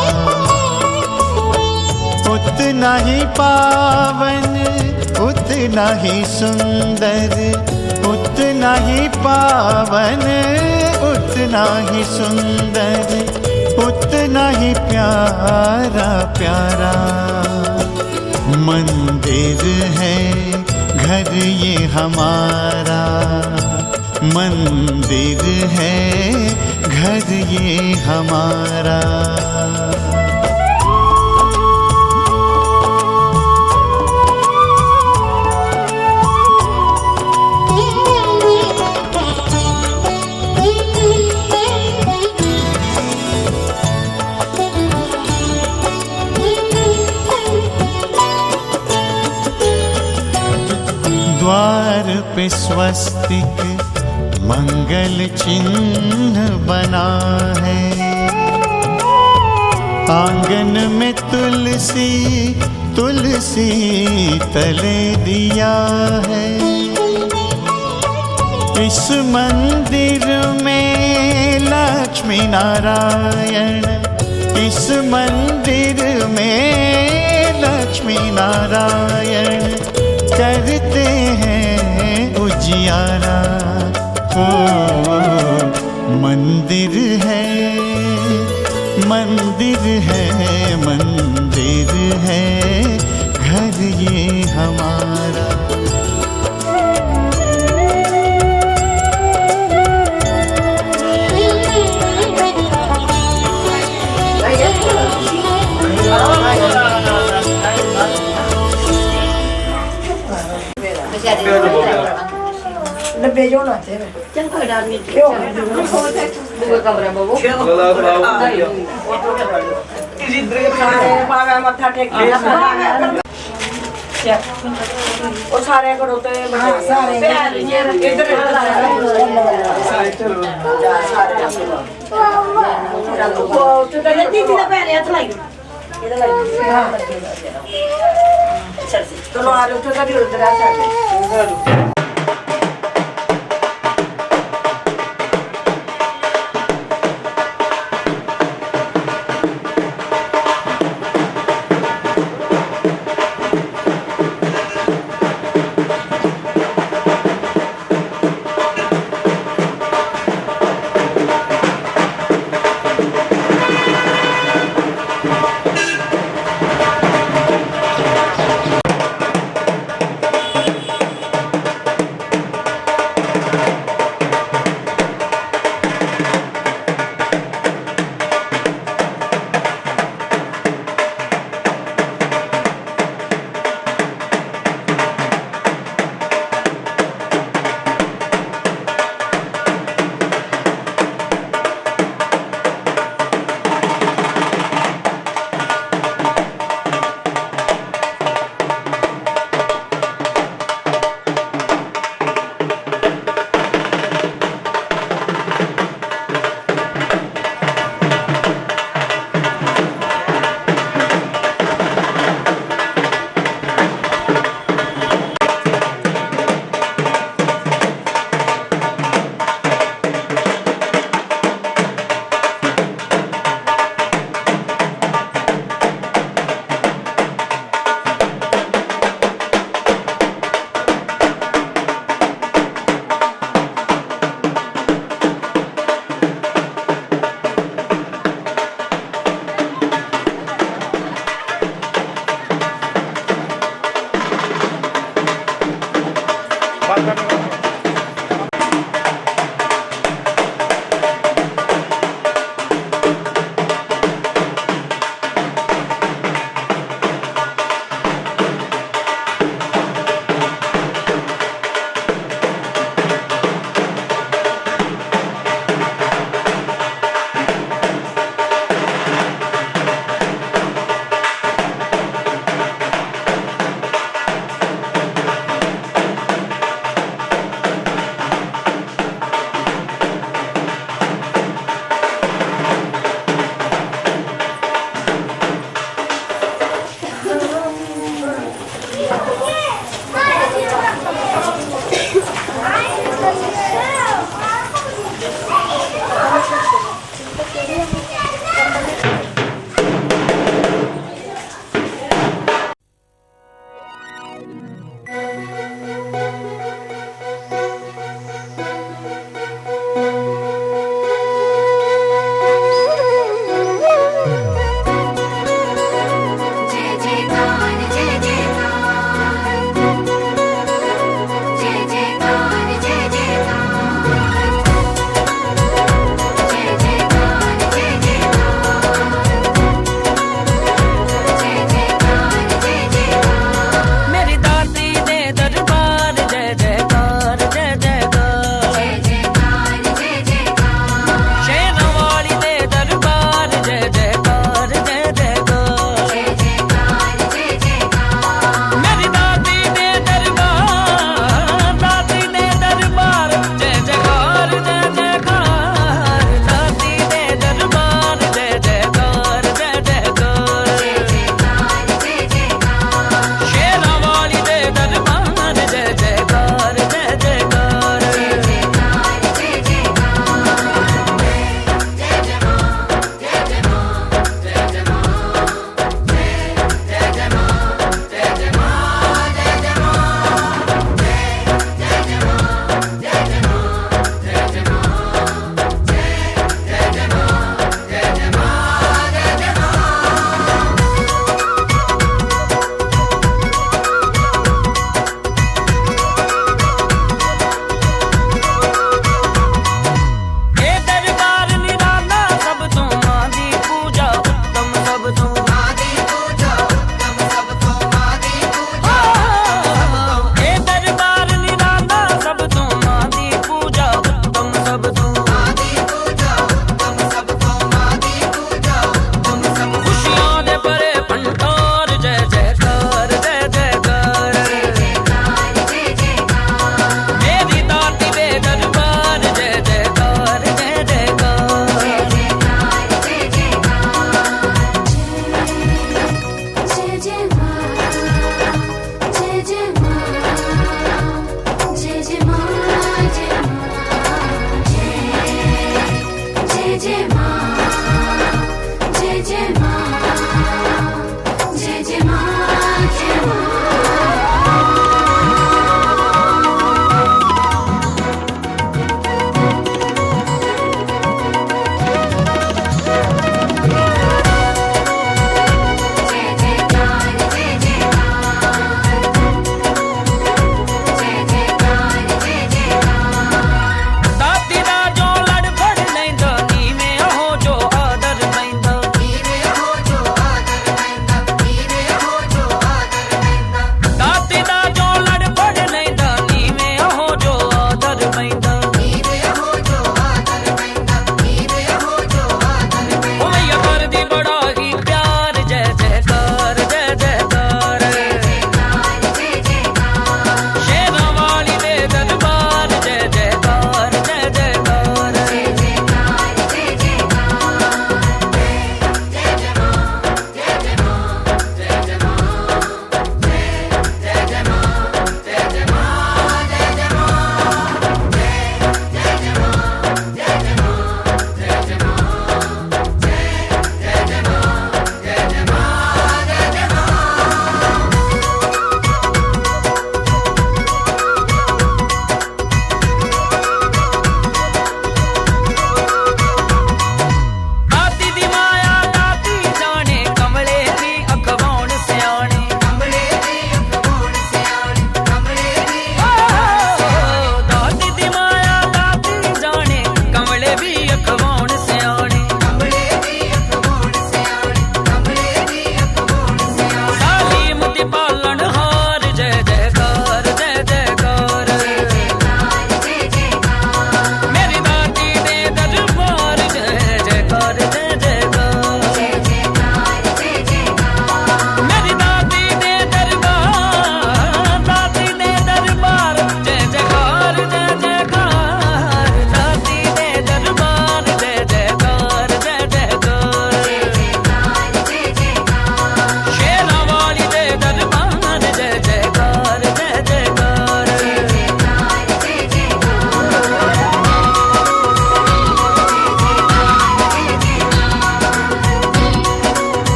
उतना ही पावन उतना ही सुंदर, उतना ही पावन उतना ही सुंदर, उतना ही प्यारा प्यारा। मंदिर है घर ये हमारा। मंदिर है घर ये हमारा। द्वार पे स्वस्तिक मंगल चिन्ह बना है। आंगन में तुलसी तुलसी तले दिया है। इस मंदिर में लक्ष्मी नारायण, इस मंदिर में लक्ष्मी नारायण करते हैं उजियारा। ओ मंदिर है मंदिर है मंदिर है घर ये हमारा। डब्बे जो ना थे चल कोई डर नहीं क्यों दूसरे कमरे में वो पावे मत्था टेक वो सारे करो तो सारे इधर तो दीदी का पैर हाथ लाई इधर लाई चलो आ रहे हो तो कभी उधर आ जाते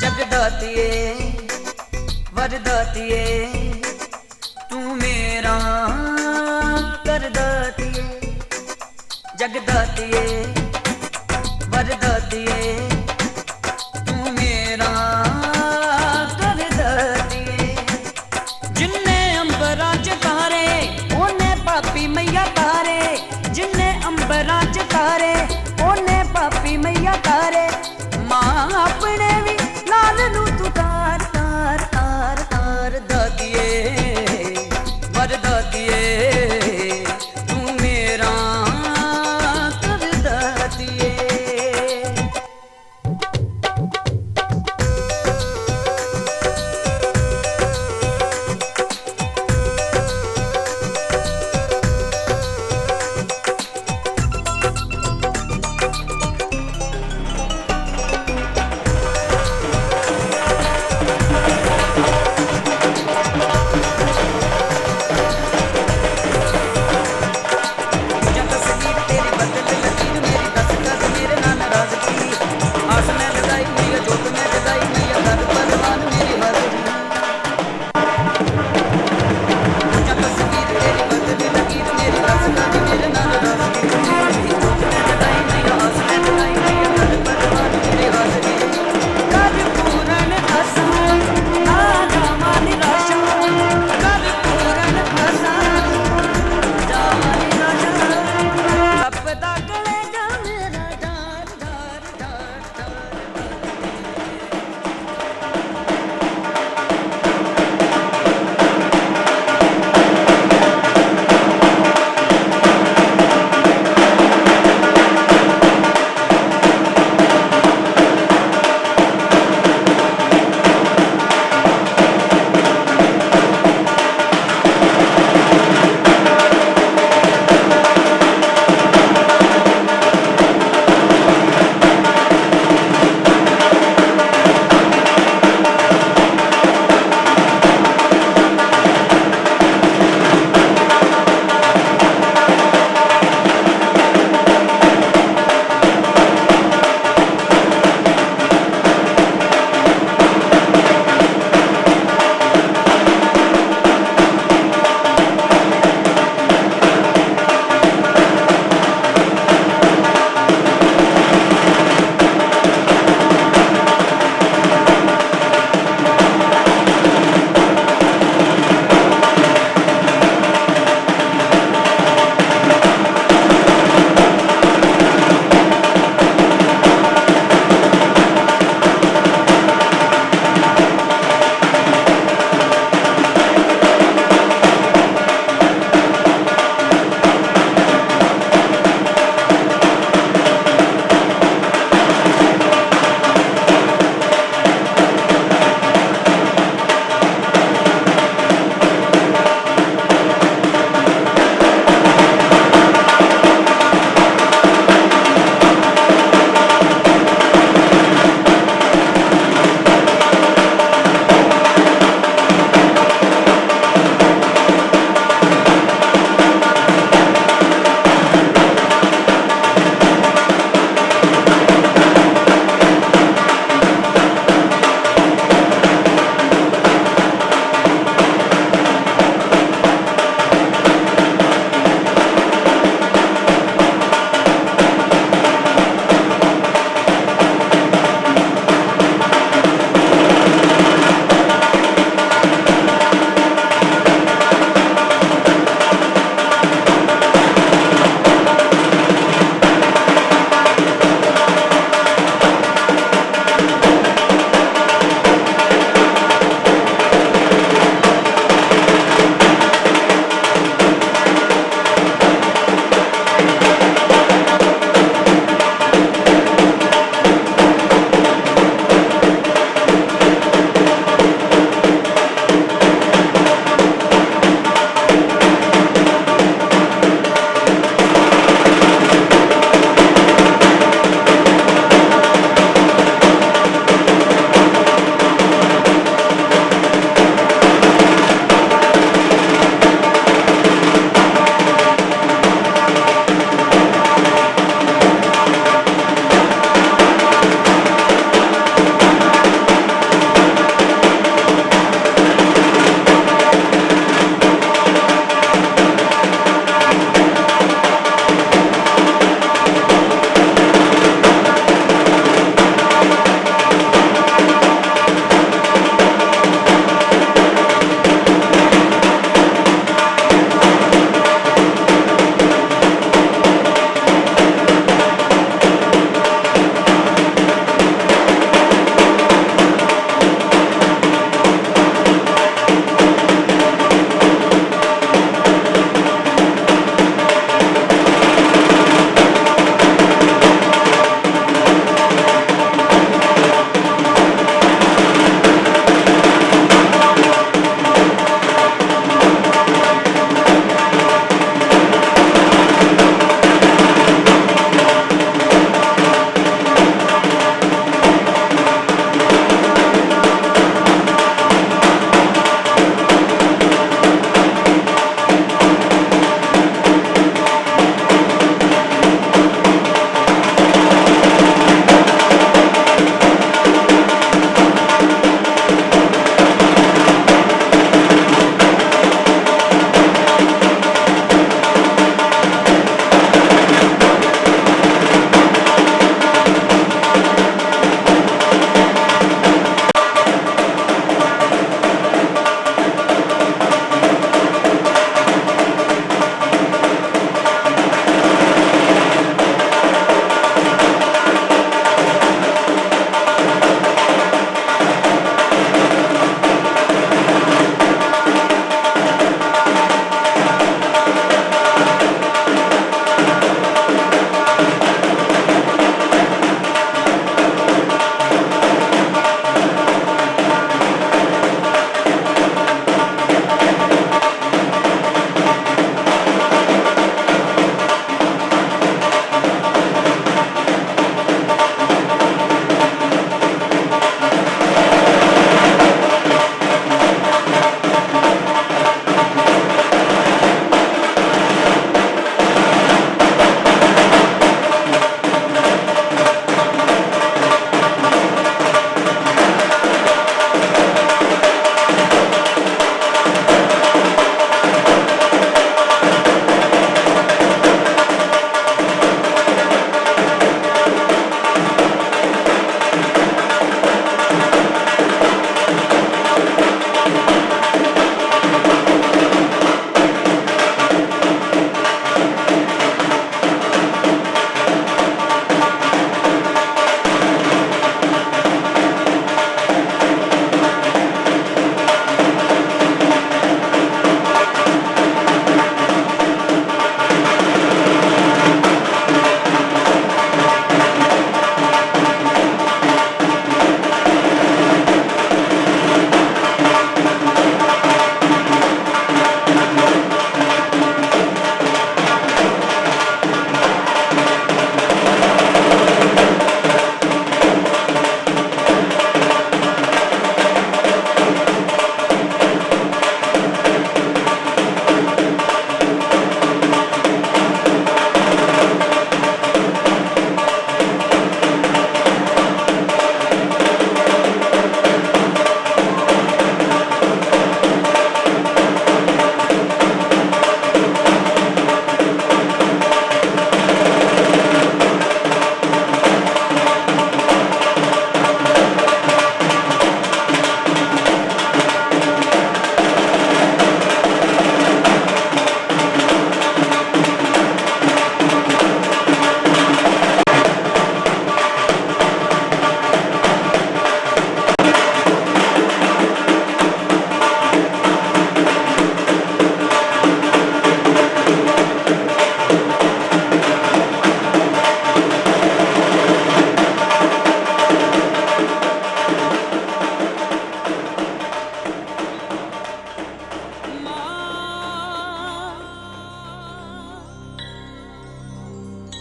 जगदातिए वरदातिए तू मेरा करदातिए जगदातिए वरदातिए तू मेरा करदातिए जिन्ने अंबरां च तारे ओने पापी मैया तारे जिन्ने अंबरां च तारे ओने पापी मैया तारे मां अपने भी लाल नू तू तार तार तार तार दातिए वर दातिए तू मेरा कर दातिए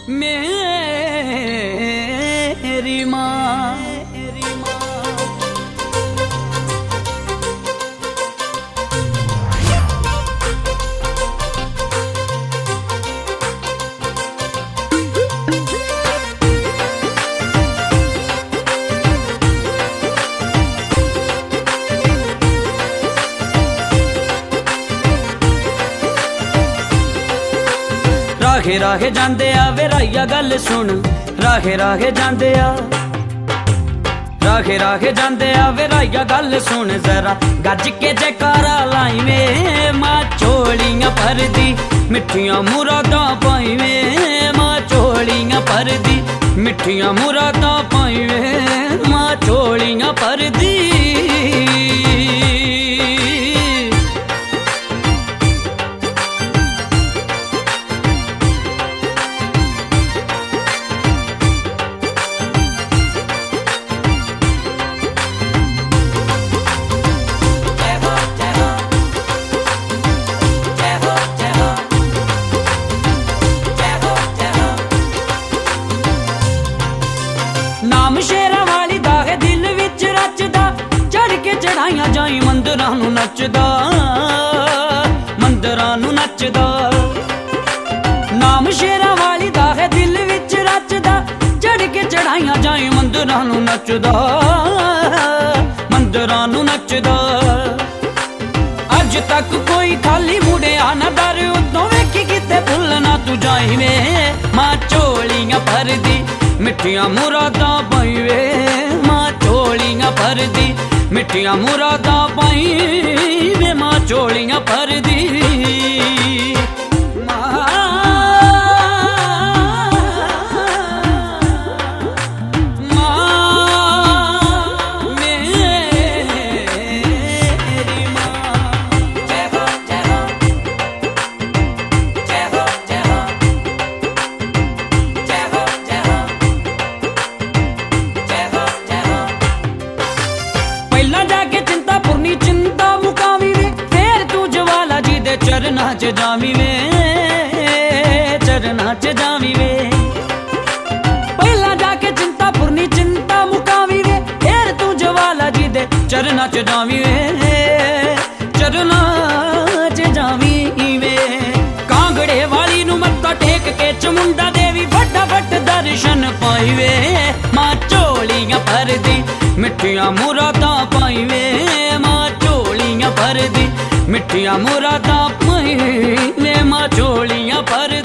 मेरी माँ। राहे राहे जांदे आ वे राइया गल सुन, राहे राहे जांदे आ, राहे राहे जांदे आ वे राइया गल सुन जरा गज के जयकारा लाई वे माँ चोलियां भरदी मिठियां मुरादां पाई वे माँ चोलियां भरदी मिठियां मुरादां पाई वे माँ चोलियां भरदी। नाम शेरा वाली दा है दिल विच रचदा चढ़ के चढ़ाइयां जाई मंदरां नू नचदा, मंदरां नू नचदा। नाम शेरा वाली दा है दिल विच रचदा चढ़ के चढ़ाइयां जाई मंदरां नू नचदा, मंदरां नू नचदा। अज तक कोई खाली मुड़िया ना दर उतों वेखी किते भुल ना तू जाई वे माँ चोलियां भरदी मिठियां मुरादां पाई वे माँ चोलियां भरदी मिठियां मुरादां पाई वे माँ चोलियां भरदी। चरना च जावी वे, चरना च जावी वे। पहला जाके चिंता पुरनी चिंता मुकावी वे फिर तू ज्वाला जी दे चरना च जावी वे, चरना च जावी वे। कांगड़े वाली नू मत्था टेक के चमुंडा देवी फटाफट दर्शन पाई वे माँ चोलियां भरदी मिठियां मुरादां पाई वे माँ चोलियां भरदी मिठियां मुरादां पाई वे माँ चोलियां भरदी।